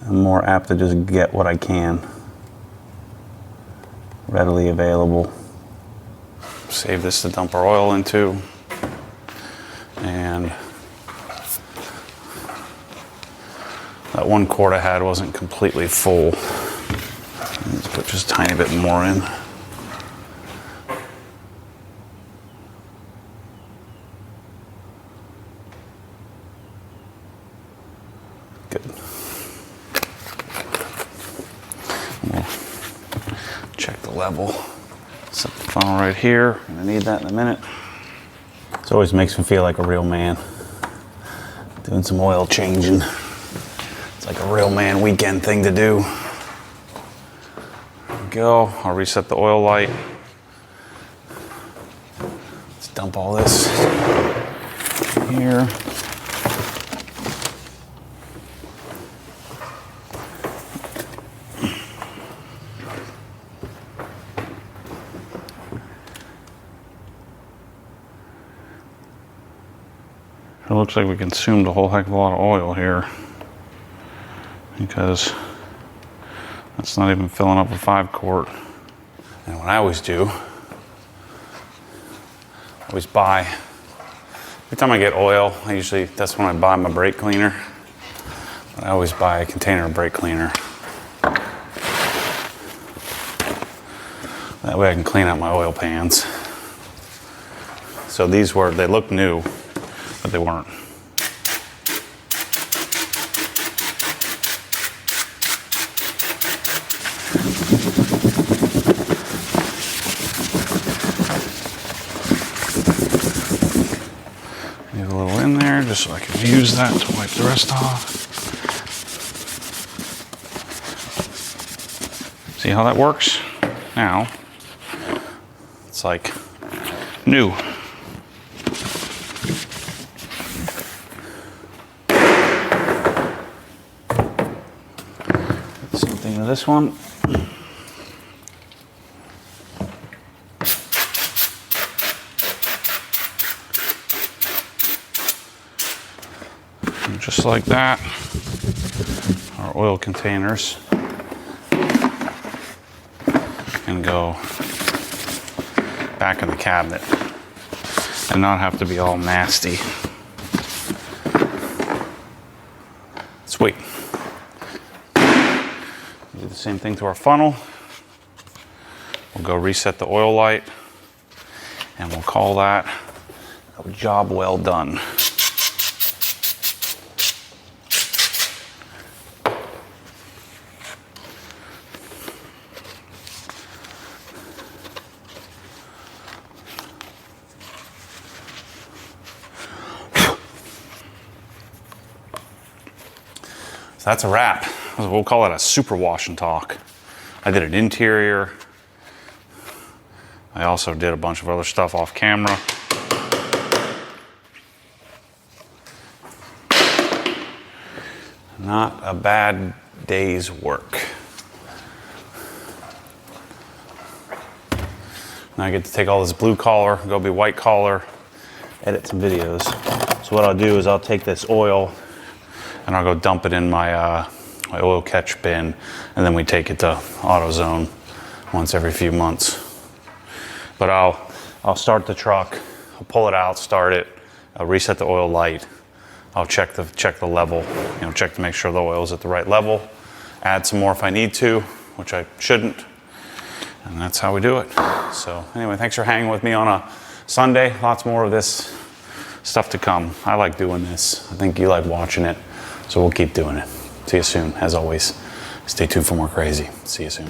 I'm more apt to just get what I can. Readily available. Save this to dump our oil into. And that 1 quart I had wasn't completely full. Let's put just a tiny bit more in. Good. We'll check the level. Set the funnel right here. I'm gonna need that in a minute. It always makes me feel like a real man. Doing some oil changing. It's like a real man weekend thing to do. There we go. I'll reset the oil light. Let's dump all this here. It looks like we consumed a whole heck of a lot of oil here, because that's not even filling up a 5 quart. And what I always do, I always buy, every time I get oil, that's when I buy my brake cleaner. But I always buy a container of brake cleaner. That way I can clean out my oil pans. So these they look new, but they weren't. Leave a little in there just so I can use that to wipe the rest off. See how that works? Now, it's like new. Something to this one. And just like that, our oil containers can go back in the cabinet and not have to be all nasty. Sweet. Do the same thing to our funnel. We'll go reset the oil light, and we'll call that a job well done. So that's a wrap. We'll call it a super wash and talk. I did an interior. I also did a bunch of other stuff off camera. Not a bad day's work. Now I get to take all this blue collar, go be white collar, edit some videos. So what I'll do is I'll take this oil and I'll go dump it in my my oil catch bin, and then we take it to AutoZone once every few months. But I'll start the truck, I'll pull it out, start it, I'll reset the oil light, I'll check the level, check to make sure the oil is at the right level, add some more if I need to, which I shouldn't, and that's how we do it. So anyway, thanks for hanging with me on a Sunday. Lots more of this stuff to come. I like doing this. I think you like watching it, so we'll keep doing it. See you soon. As always, Stay tuned for more crazy. See you soon.